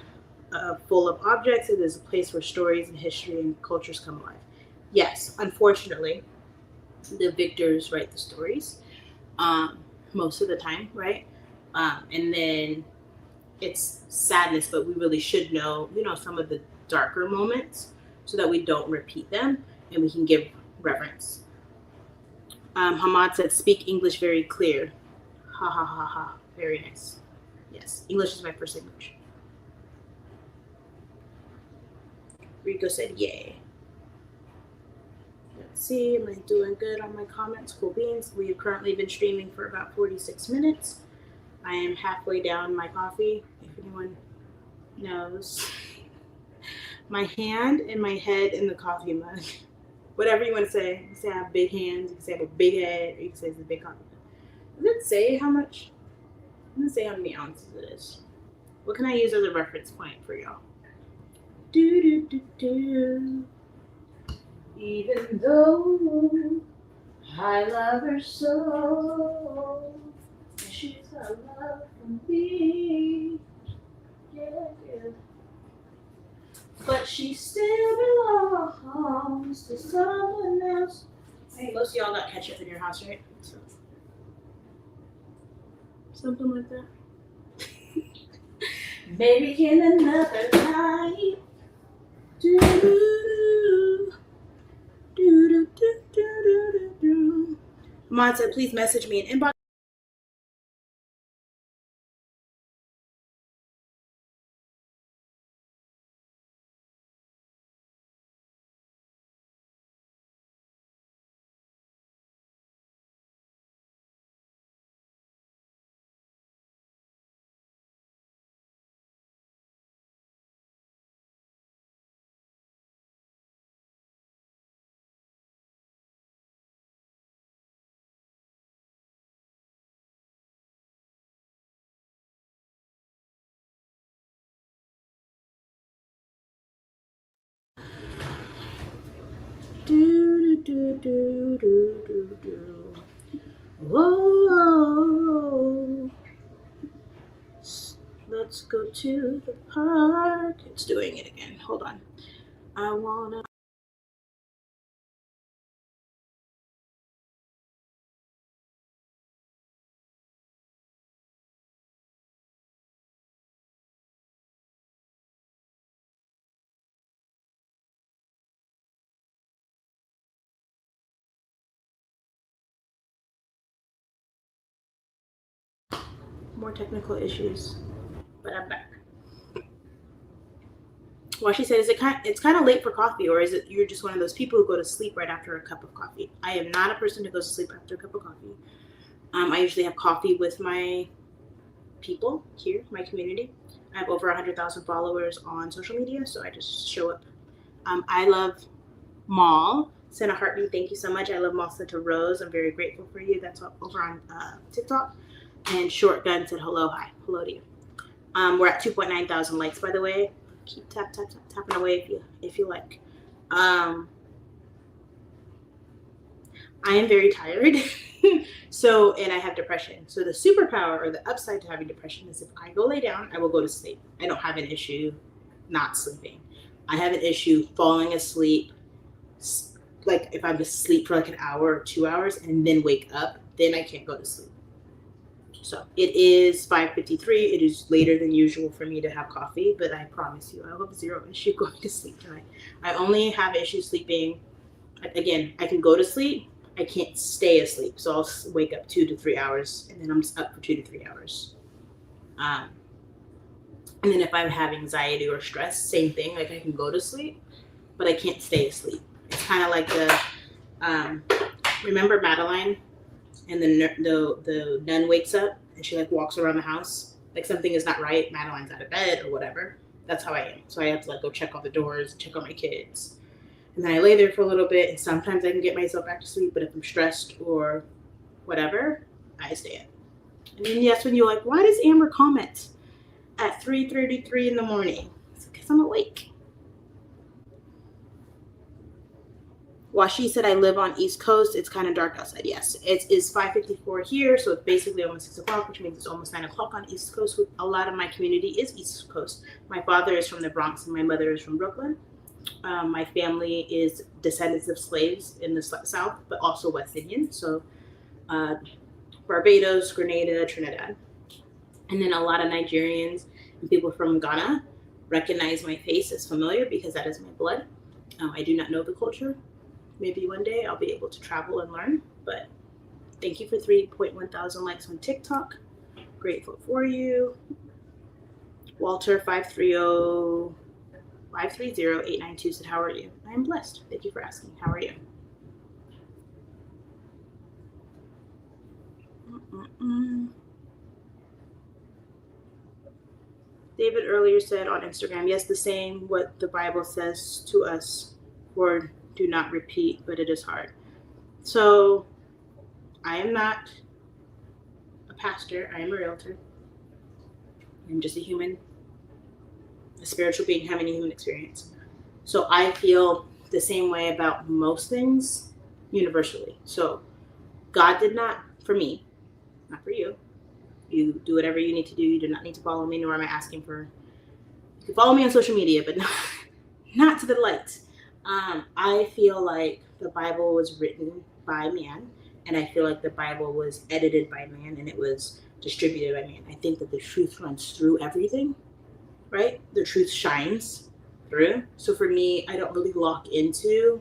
B: full of objects. It is a place where stories and history and cultures come alive. Yes, unfortunately, the victors write the stories most of the time, right? And then it's sadness, but we really should know, some of the darker moments so that we don't repeat them and we can give reverence. Hamad said, speak English very clear. Ha ha ha ha. Very nice. Yes, English is my first language. Rico said, yay. Let's see, am I doing good on my comments? Cool beans. We have currently been streaming for about 46 minutes. I am halfway down my coffee, if anyone knows. My hand and my head in the coffee mug. Whatever you want to say. You can say I have big hands, you can say I have a big head, or you can say it's a big coffee mug. Does it say how much? I'm gonna say how many ounces it is. What can I use as a reference point for y'all? Do do do do. Even though I love her so, and she's a love for me, yeah, yeah. But she still belongs to someone else. Hey, most of y'all got ketchup in your house, right? So, something like that. Maybe in another life. Ahmad said, please message me in inbox. Whoa. Let's go to the park. It's doing it again. Hold on. I wanna. More technical issues, but I'm back. Well, she said, it's kind of late for coffee, or is it you're just one of those people who go to sleep right after a cup of coffee? I am not a person who goes to sleep after a cup of coffee. I usually have coffee with my people here, my community. I have over 100,000 followers on social media, so I just show up. I love Mall. Send a heartbeat. Thank you so much. I love Mall Santa Rose. I'm very grateful for you. That's over on TikTok. And Shortgun said hello, hi. Hello to you. We're at 2.9 thousand likes, by the way. Keep tapping away if you like. I am very tired. So, and I have depression. So the superpower or the upside to having depression is if I go lay down, I will go to sleep. I don't have an issue not sleeping. I have an issue falling asleep. Like if I'm asleep for like an hour or 2 hours and then wake up, then I can't go to sleep. So it is 5:53. It is later than usual for me to have coffee, but I promise you, I will have zero issue going to sleep tonight. I only have issues sleeping. Again, I can go to sleep. I can't stay asleep. So I'll wake up 2 to 3 hours and then I'm just up for 2 to 3 hours. And then if I have anxiety or stress, same thing. Like I can go to sleep, but I can't stay asleep. It's kind of like the, remember Madeline? And the nun wakes up and she like walks around the house. Like something is not right. Madeline's out of bed or whatever. That's how I am. So I have to like go check all the doors, check on my kids. And then I lay there for a little bit, and sometimes I can get myself back to sleep. But if I'm stressed or whatever, I stay up. And then yes, when you're like, why does Amber comment at 3:33 in the morning? It's because I'm awake. Washi said, I live on East Coast. It's kind of dark outside. Yes, it is 5:54 here, so it's basically almost 6 o'clock, which means it's almost 9 o'clock on East Coast. A lot of my community is East Coast. My father is from the Bronx and my mother is from Brooklyn. My family is descendants of slaves in the South, but also West Indian. So Barbados, Grenada, Trinidad. And then a lot of Nigerians and people from Ghana recognize my face as familiar because that is my blood. I do not know the culture. Maybe one day I'll be able to travel and learn. But thank you for 3.1 thousand likes on TikTok. Grateful for you. Walter 530-892 said, how are you? I am blessed. Thank you for asking. How are you? David earlier said on Instagram, yes, the same what the Bible says to us, or do not repeat, but it is hard. So I am not a pastor. I am a realtor. I'm just a human, a spiritual being having a human experience. So I feel the same way about most things universally. So God did not, for me, not for you. You do whatever you need to do. You do not need to follow me, nor am I asking for, you can follow me on social media, but not to the light. I feel like the Bible was written by man, and I feel like the Bible was edited by man, and it was distributed by man. I think that the truth runs through everything, right? The truth shines through. So for me, I don't really lock into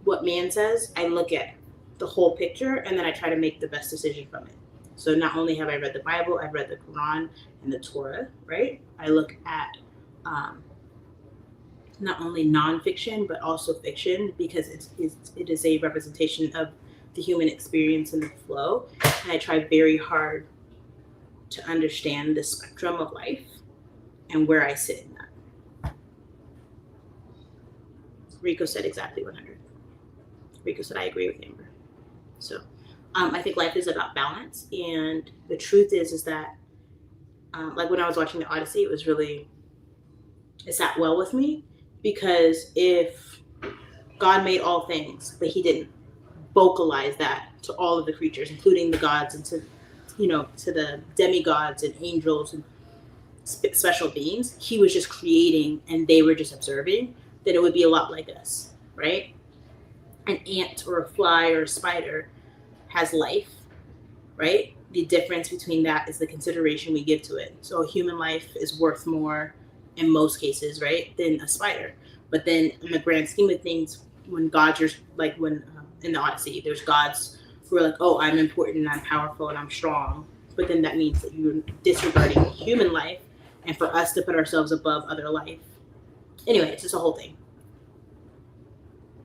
B: what man says. I look at the whole picture, and then I try to make the best decision from it. So not only have I read the Bible, I've read the Quran and the Torah, right? I look at not only nonfiction, but also fiction, because it is a representation of the human experience and the flow. And I try very hard to understand the spectrum of life and where I sit in that. Rico said exactly 100. Rico said, I agree with Amber. So I think life is about balance. And the truth is that like when I was watching the Odyssey, it sat well with me. Because if God made all things, but he didn't vocalize that to all of the creatures, including the gods and to the demigods and angels and special beings, he was just creating and they were just observing, then it would be a lot like us, right? An ant or a fly or a spider has life, right? The difference between that is the consideration we give to it. So a human life is worth more in most cases, right, than a spider. But then in the grand scheme of things, when gods are like when in the Odyssey, there's gods who are like, oh, I'm important and I'm powerful and I'm strong. But then that means that you're disregarding human life, and for us to put ourselves above other life. Anyway, it's just a whole thing.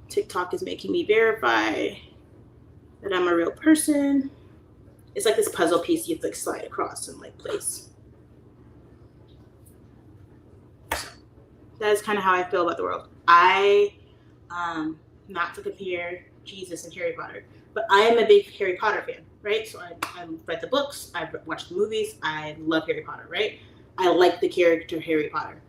B: TikTok is making me verify that I'm a real person. It's like this puzzle piece you have to like slide across and like place. That is kind of how I feel about the world. Not to compare Jesus and Harry Potter, but I am a big Harry Potter fan, right? So I've read the books, I've watched the movies, I love Harry Potter, right? I like the character Harry Potter.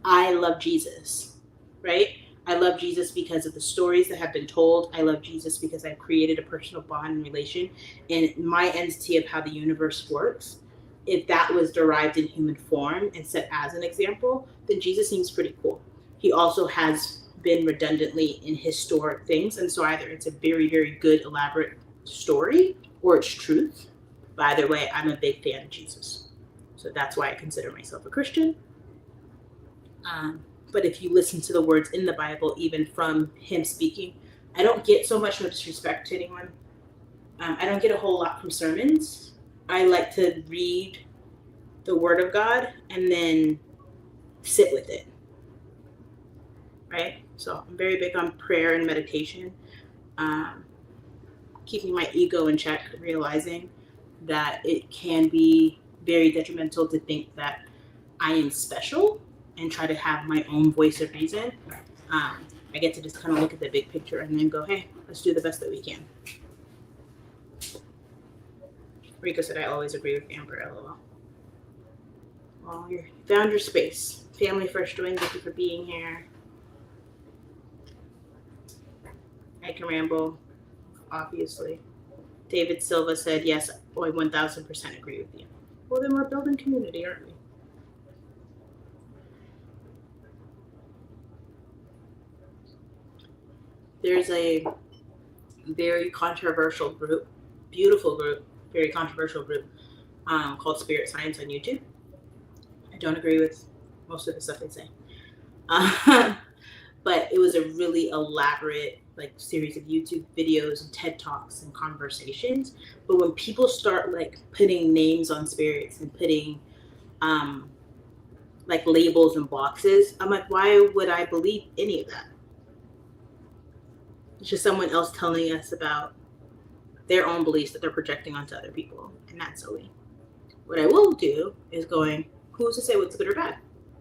B: I love Jesus, right? I love Jesus because of the stories that have been told. I love Jesus because I've created a personal bond and relation. And my entity of how the universe works, if that was derived in human form and set as an example, then Jesus seems pretty cool. He also has been redundantly in historic things. And so either it's a very, very good, elaborate story or it's truth. But either way, I'm a big fan of Jesus. So that's why I consider myself a Christian. But if you listen to the words in the Bible, even from him speaking, I don't get so much disrespect to anyone. I don't get a whole lot from sermons. I like to read the word of God and then sit with it, right? So I'm very big on prayer and meditation, keeping my ego in check, realizing that it can be very detrimental to think that I am special and try to have my own voice of reason. I get to just kind of look at the big picture and then go, hey, let's do the best that we can. Rico said, I always agree with Amber, LOL. Well, you found your space. Family first, Dwayne, thank you for being here. I can ramble, obviously. David Silva said, yes, I 1000% agree with you. Well, then we're building community, aren't we? There's a very controversial group, beautiful group, very controversial group called Spirit Science on YouTube. I don't agree with most of the stuff they say. But it was a really elaborate like series of YouTube videos and TED Talks and conversations. But when people start like putting names on spirits and putting like labels and boxes, I'm like, why would I believe any of that? It's just someone else telling us about their own beliefs that they're projecting onto other people, and that's silly. What I will do is going, who's to say what's good or bad?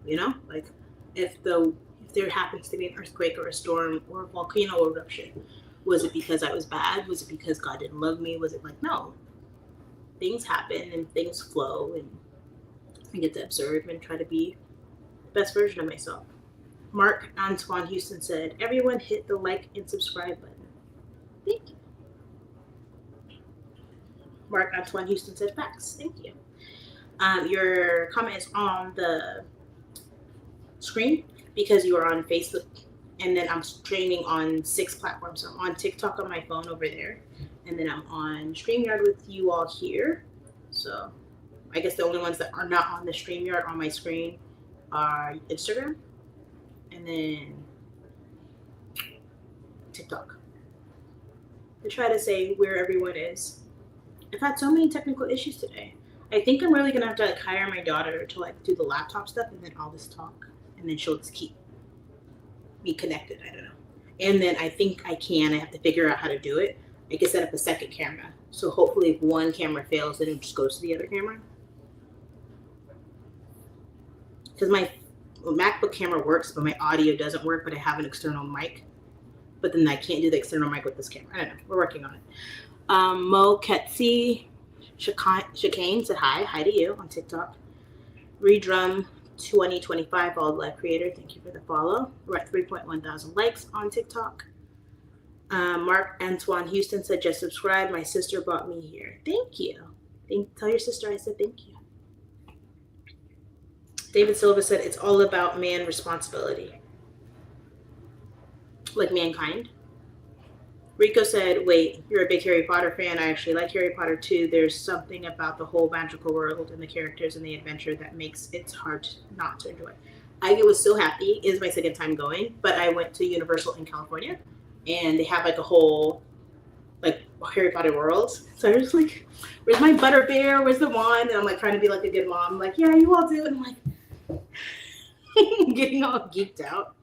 B: You know, like if there happens to be an earthquake or a storm or a volcano eruption, was it because I was bad? Was it because God didn't love me? Was it like, no, things happen and things flow, and I get to observe and try to be the best version of myself. Mark Antoine Houston said, everyone hit the like and subscribe button. Thank you. Mark Antoine Houston said, facts. Thank you. Your comment is on the screen because you are on Facebook, and then I'm streaming on 6 platforms. So I'm on TikTok on my phone over there, and then I'm on StreamYard with you all here. So I guess the only ones that are not on the StreamYard on my screen are Instagram and then TikTok. I try to say where everyone is. I've had so many technical issues today. I think I'm really gonna have to like hire my daughter to like do the laptop stuff, and then I'll just talk, and then she'll just keep me connected. I don't know. And then I think I have to figure out how to do it. I can set up a second camera. So hopefully if one camera fails, then it just goes to the other camera. Because my MacBook camera works, but my audio doesn't work, but I have an external mic. But then I can't do the external mic with this camera. I don't know. We're working on it. Mo Ketsi Chicane said hi to you on TikTok. Redrum 2025 Wildlife Creator, thank you for the follow. We're at 3.1 thousand likes on TikTok. Mark Antoine Houston said, just subscribe. My sister brought me here. Thank you. Tell your sister I said thank you. David Silva said, it's all about man responsibility. Like mankind. Rico said, wait, you're a big Harry Potter fan. I actually like Harry Potter too. There's something about the whole magical world and the characters and the adventure that makes it hard not to enjoy. I was so happy. It is my second time going, but I went to Universal in California, and they have like a whole like Harry Potter world. So I was like, where's my butterbeer? Where's the wand? And I'm like trying to be like a good mom. I'm like, yeah, you all do. And I'm like getting all geeked out.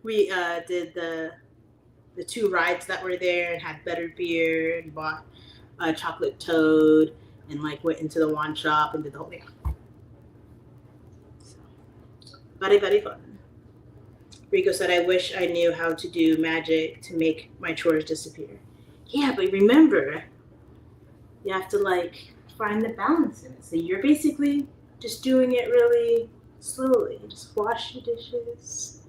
B: We did the 2 rides that were there and had butterbeer and bought a chocolate toad and like went into the wand shop and did the whole thing. So, very, very fun. Rico said, I wish I knew how to do magic to make my chores disappear. Yeah, but remember, you have to like find the balance in it. So you're basically just doing it really slowly. Just wash your dishes,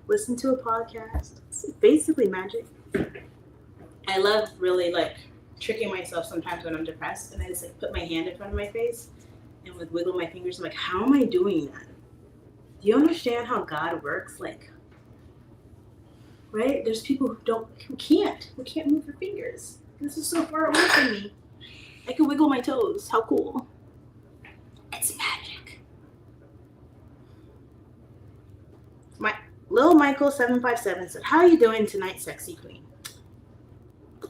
B: listen to a podcast. It's basically magic. I love really like tricking myself sometimes when I'm depressed, and I just like put my hand in front of my face and would wiggle my fingers. I'm like, how am I doing that? Do you understand how God works? Like, right? There's people who can't move their fingers. This is so far away from me. I can wiggle my toes. How cool. It's magic. Lil Michael 757 said, how are you doing tonight, sexy queen?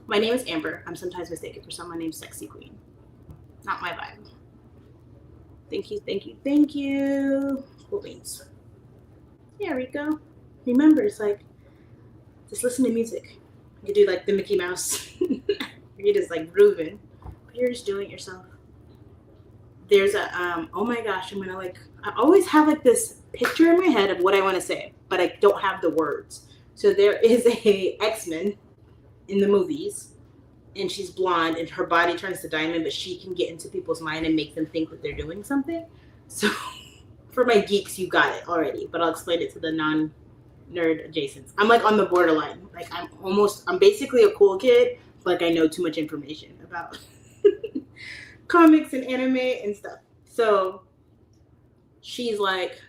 B: My name is Amber. I'm sometimes mistaken for someone named Sexy Queen. Not my vibe. Thank you. Cool beans. Yeah, Rico. Remember, it's like, just listen to music. You do like the Mickey Mouse. You're just like grooving. But you're just doing it yourself. there's a oh my gosh, I'm gonna like, I always have like this picture in my head of what I want to say, but I don't have the words. So there is a X-Men in the movies, and she's blonde and her body turns to diamond, but she can get into people's mind and make them think that they're doing something. So for my geeks, you got it already, but I'll explain it to the non-nerd adjacents. I'm like on the borderline. Like I'm basically a cool kid, but like I know too much information about comics and anime and stuff. So she's like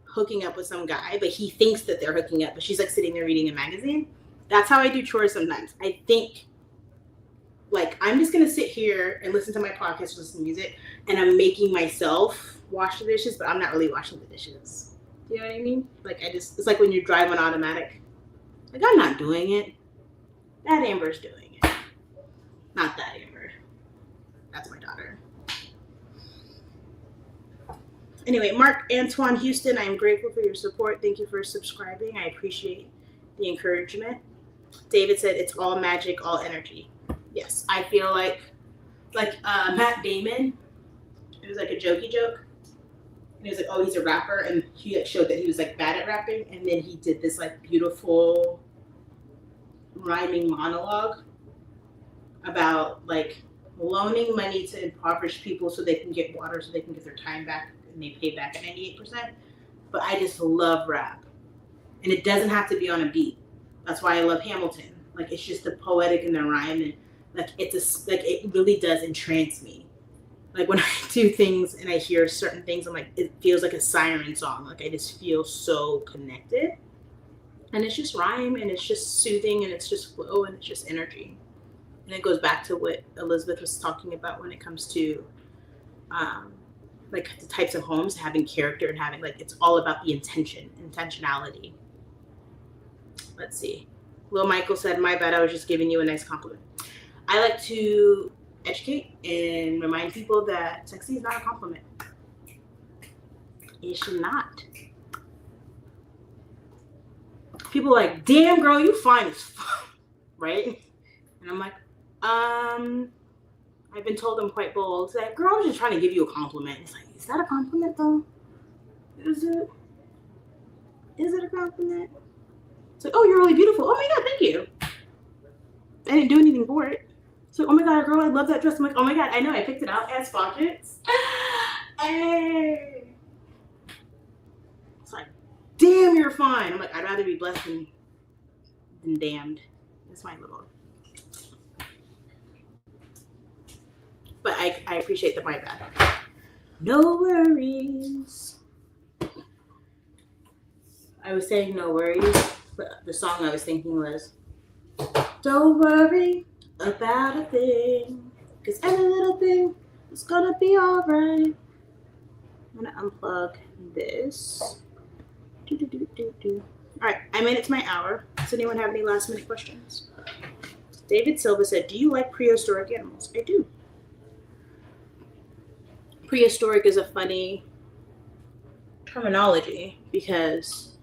B: hooking up with some guy, but he thinks that they're hooking up, but she's like sitting there reading a magazine. That's how I do chores sometimes. I think like I'm just gonna sit here and listen to my podcast, listen to music, and I'm making myself wash the dishes, but I'm not really washing the dishes. You know what I mean? Like it's like when you drive on automatic. Like I'm not doing it. That Amber's doing it. Not that Amber. That's my daughter. Anyway, Mark Antoine Houston, I am grateful for your support. Thank you for subscribing. I appreciate the encouragement. David said it's all magic, all energy. Yes, I feel like Matt Damon, it was like a jokey joke. And he was like, oh, he's a rapper. And he showed that he was like bad at rapping. And then he did this like beautiful rhyming monologue about like loaning money to impoverished people so they can get water, so they can get their time back, and they pay back at 98%. But I just love rap. And it doesn't have to be on a beat. That's why I love Hamilton. Like it's just the poetic and the rhyme, and like it really does entrance me. Like when I do things and I hear certain things, I'm like, it feels like a siren song. Like I just feel so connected. And it's just rhyme, and it's just soothing, and it's just flow, and it's just energy. And it goes back to what Elizabeth was talking about when it comes to like the types of homes, having character and having like, it's all about the intentionality. Let's see. Lil Michael said, my bad, I was just giving you a nice compliment. I like to educate and remind people that sexy is not a compliment. It should not. People are like, damn girl, you fine as fuck, right? And I'm like, I've been told I'm quite bold. It's like, girl, I was just trying to give you a compliment. It's like, is that a compliment though? Is it? Is it a compliment? It's like, oh, you're really beautiful. Oh my God, thank you. I didn't do anything for it. So, oh my God, girl, I love that dress. I'm like, oh my God, I know, I picked it out. It has pockets. Hey. It's like, damn, you're fine. I'm like, I'd rather be blessed than damned. That's my little. But I appreciate the my bad. No worries. I was saying no worries, but the song I was thinking was, don't worry about a thing, because every little thing is gonna be alright. I'm gonna unplug this. Alright, I made it to my hour. Does anyone have any last minute questions? David Silva said, do you like prehistoric animals? I do. Prehistoric is a funny terminology because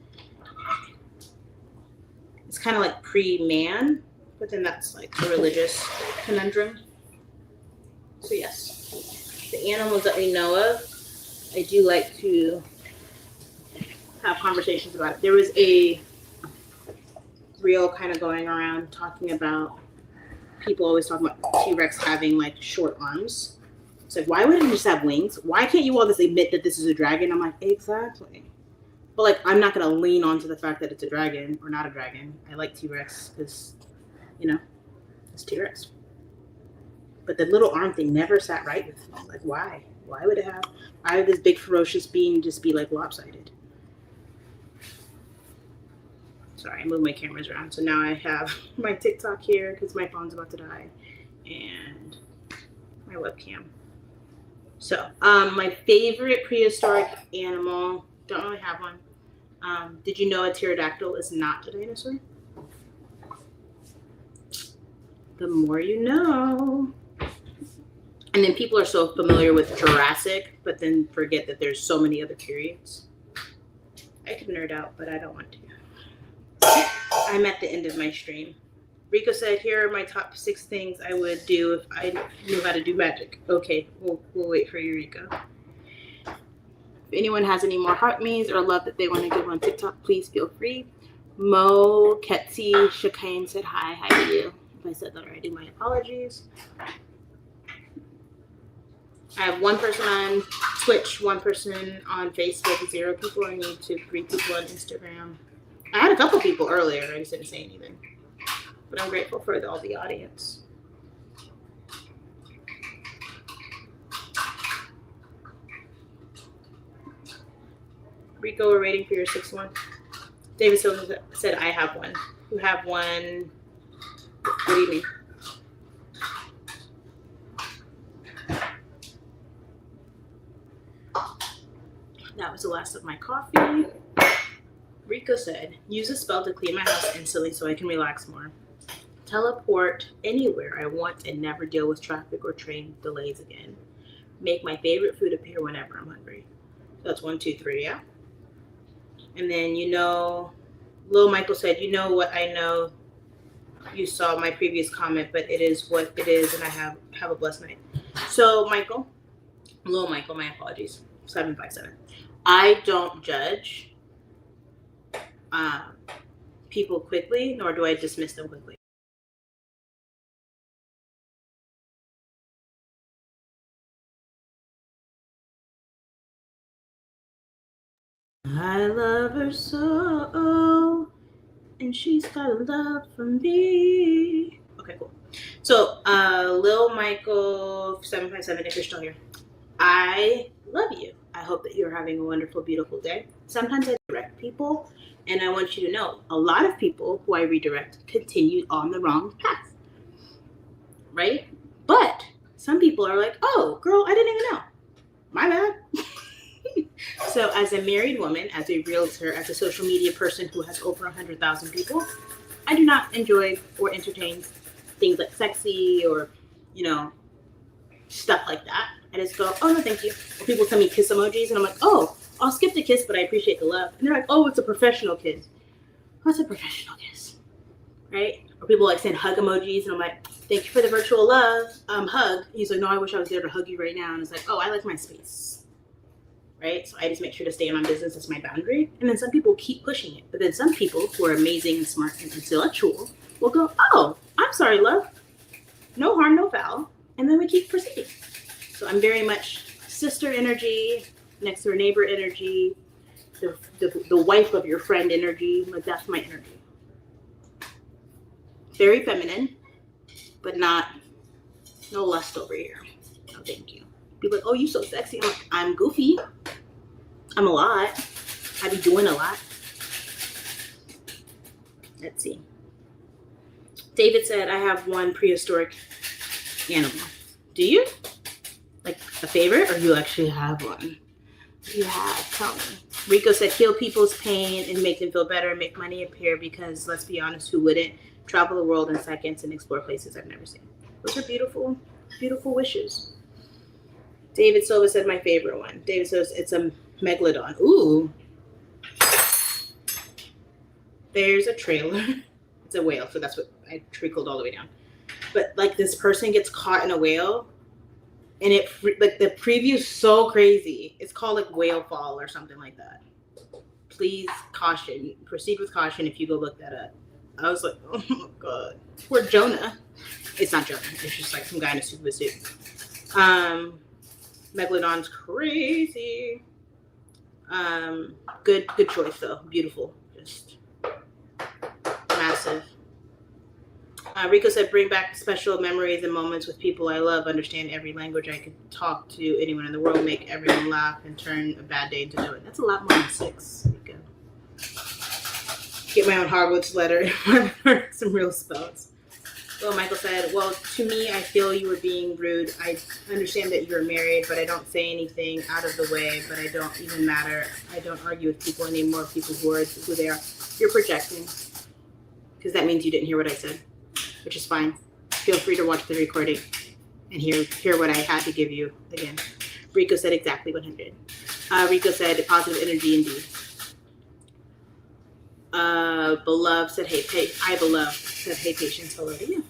B: it's kind of like pre-man, but then that's like a religious conundrum. So yes, the animals that we know of, I do like to have conversations about it. There was a reel kind of going around talking about people always talking about T-Rex having like short arms. It's like, why wouldn't it just have wings? Why can't you all just admit that this is a dragon? I'm like, exactly. But like, I'm not going to lean onto the fact that it's a dragon or not a dragon. I like T-Rex because, you know, it's T-Rex. But the little arm thing never sat right with me. Like, why? Why would it have? Why would this big ferocious being just be like lopsided? Sorry, I moved my cameras around. So now I have my TikTok here because my phone's about to die. And my webcam. So, my favorite prehistoric animal, don't really have one. Did you know a pterodactyl is not a dinosaur? The more you know. And then people are so familiar with Jurassic, but then forget that there's so many other periods. I could nerd out, but I don't want to. I'm at the end of my stream. Rico said, here are my top 6 things I would do if I knew how to do magic. Okay, we'll wait for you, Rico. If anyone has any more heart me's or love that they want to give on TikTok, please feel free. Mo Ketsi Shakain said, hi to you. If I said that already, my apologies. I have 1 person on Twitch, 1 person on Facebook, 0 people on YouTube, 3 people on Instagram. I had a couple people earlier. I just didn't say anything. But I'm grateful for all the audience. Rico, we're waiting for your 6th one. David Silva said, I have one. You have one. What do you mean? That was the last of my coffee. Rico said, use a spell to clean my house instantly so I can relax more. Teleport anywhere I want and never deal with traffic or train delays again. Make my favorite food appear whenever I'm hungry. So that's 1, 2, 3, yeah? And then, Lil Michael said, you know what I know. You saw my previous comment, but it is what it is, and I have a blessed night. So, Lil Michael, my apologies, 757. I don't judge people quickly, nor do I dismiss them quickly. I love her so, and she's got a love for me. Okay, cool. So, Lil Michael 757, if you're still here, I love you. I hope that you're having a wonderful, beautiful day. Sometimes I direct people, and I want you to know, a lot of people who I redirect continue on the wrong path, right? But some people are like, oh, girl, I didn't even know. My bad. So as a married woman, as a realtor, as a social media person who has over 100,000 people, I do not enjoy or entertain things like sexy or, stuff like that. I just go, oh, no, thank you. Or people send me kiss emojis, and I'm like, oh, I'll skip the kiss, but I appreciate the love. And they're like, oh, it's a professional kiss. What's a professional kiss? Right? Or people send hug emojis, and I'm like, thank you for the virtual love hug. And he's like, no, I wish I was there to hug you right now. And it's like, oh, I like my space. Right? So I just make sure to stay in my business. That's my boundary. And then some people keep pushing it. But then some people who are amazing and smart and intellectual will go, oh, I'm sorry, love. No harm, no foul. And then we keep proceeding. So I'm very much sister energy, next door neighbor energy, the wife of your friend energy. Like, that's my energy. Very feminine, but no lust over here. No, thank you. People are like, oh, you so sexy. I'm like, I'm goofy. I'm a lot. I be doing a lot. Let's see. David said, I have one prehistoric animal. Do you? Like a favorite, or you actually have one? You have. Tell me. Rico said, heal people's pain and make them feel better and make money appear because, let's be honest, who wouldn't? Travel the world in seconds and explore places I've never seen. Those are beautiful, beautiful wishes. David Silva said my favorite one. David says it's a megalodon. Ooh. There's a trailer. It's a whale, so that's what I trickled all the way down. But this person gets caught in a whale, and the preview's so crazy. It's called Whale Fall or something like that. Please proceed with caution if you go look that up. I was like, oh my god. Poor Jonah. It's not Jonah. It's just some guy in a scuba suit. Megalodon's crazy. Good choice though. Beautiful. Just massive. Rico said, bring back special memories and moments with people I love, understand every language I could talk to anyone in the world, make everyone laugh, and turn a bad day into joy. That's a lot more than 6. Rico. Get my own Hogwarts letter. Some real spells. Well, Michael said, well, to me, I feel you were being rude. I understand that you're married, but I don't say anything out of the way, but I don't even matter. I don't argue with people anymore, people who are who they are. You're projecting, because that means you didn't hear what I said, which is fine. Feel free to watch the recording and hear what I had to give you again. Rico said exactly 100. Rico said positive energy indeed. Beloved said, hey, I beloved said, hey, patience, hello to you.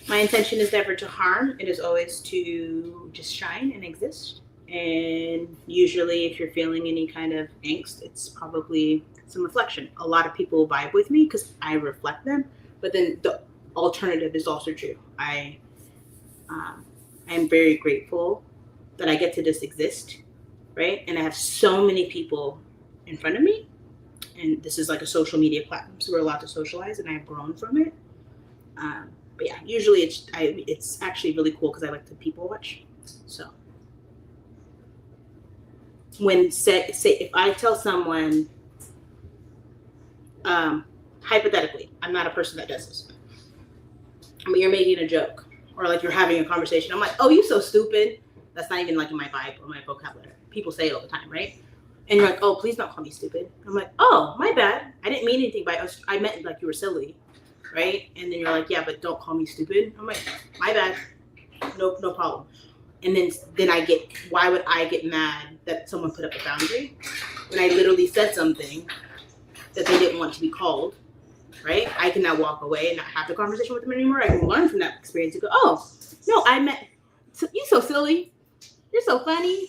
B: My intention is never to harm. It is always to just shine and exist. And usually if you're feeling any kind of angst, it's probably some reflection. A lot of people vibe with me because I reflect them, but then the alternative is also true. I am very grateful that I get to just exist, right? And I have so many people in front of me, and this is like a social media platform, so we're allowed to socialize, and I've grown from it. But yeah, usually it's actually really cool because I like to people watch. So when say if I tell someone, hypothetically, I'm not a person that does this, but you're making a joke or like you're having a conversation, I'm like, oh, you so stupid. That's not even like in my vibe or my vocabulary. People say it all the time, right? And you're like, oh, please don't call me stupid. I'm like, oh, my bad. I didn't mean anything by us. I meant like you were silly, right? And then you're like, yeah, but don't call me stupid. I'm like, my bad. No problem. And then I get, why would I get mad that someone put up a boundary when I literally said something that they didn't want to be called, right? I can now walk away and not have the conversation with them anymore. I can learn from that experience and go, oh, no, I meant, you so silly. You're so funny,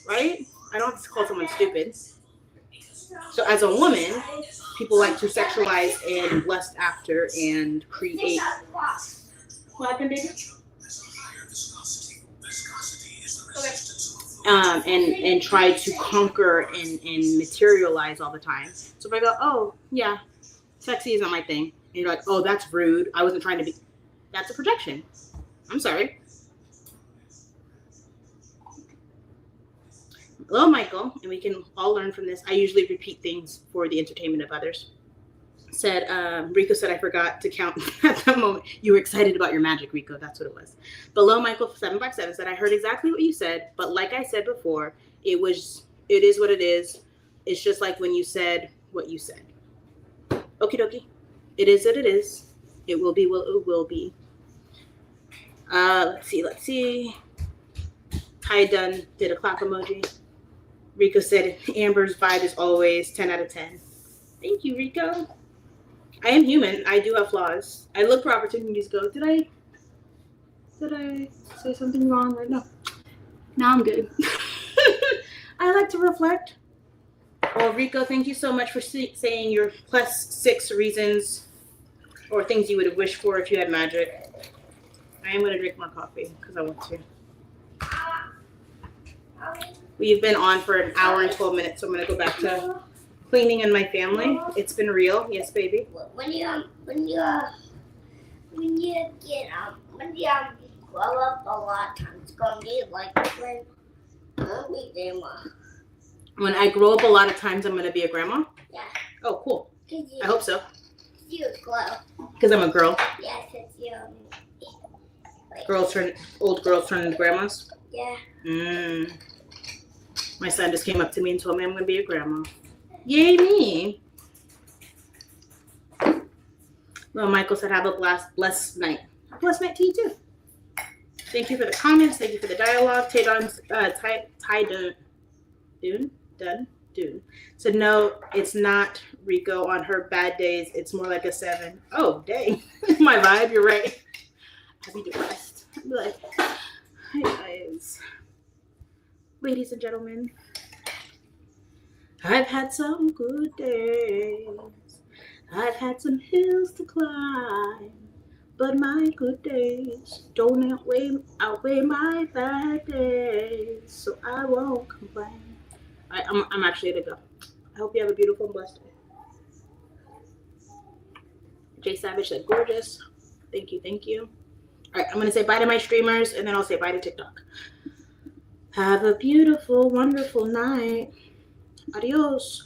B: right? I don't have to call someone stupid. So as a woman, people like to sexualize and lust after and create. What happened, baby? Okay. And try to conquer and materialize all the time. So if I go, oh, yeah, sexy isn't my thing. And you're like, oh, that's rude. I wasn't trying to be. That's a projection. I'm sorry. Hello, Michael, and we can all learn from this. I usually repeat things for the entertainment of others. Rico said, I forgot to count at that moment. You were excited about your magic, Rico. That's what it was. Below Michael 757 said, I heard exactly what you said, but like I said before, it is what it is. It's just like when you said what you said. Okie dokie. It is what it is. It will be what it will be. Let's see. Ty Dunn did a clap emoji. Rico said, Amber's vibe is always 10 out of 10. Thank you, Rico. I am human. I do have flaws. I look for opportunities to go, did I say something wrong or no? No, I'm good. I like to reflect. Well, Rico, thank you so much for saying your +6 reasons or things you would have wished for if you had magic. I am going to drink more coffee because I want to. We've been on for an hour and 12 minutes, so I'm going to go back to cleaning and my family. It's been real. Yes, baby.
C: When you grow up a lot of times, it's gonna be like when I'll be grandma.
B: When I grow up a lot of times, I'm going to be a grandma?
C: Yeah.
B: Oh, cool. I hope so.
C: You grow.
B: Because I'm a girl.
C: Yeah, because you.
B: Old girls turn into grandmas?
C: Yeah.
B: My son just came up to me and told me I'm going to be a grandma. Yay me. Well, Michael said, have a blessed night. A blessed night to you too. Thank you for the comments. Thank you for the dialogue. Dune. So no, it's not Rico on her bad days. It's more like a 7. Oh, dang. My vibe, you're right. I'd be depressed. I'd be like, hi guys. Ladies and gentlemen, I've had some good days. I've had some hills to climb, but my good days don't outweigh my bad days, so I won't complain. I'm actually to go. I hope you have a beautiful and blessed day. Jay Savage said, gorgeous. Thank you. All right, I'm going to say bye to my streamers, and then I'll say bye to TikTok. Have a beautiful, wonderful night. Adios.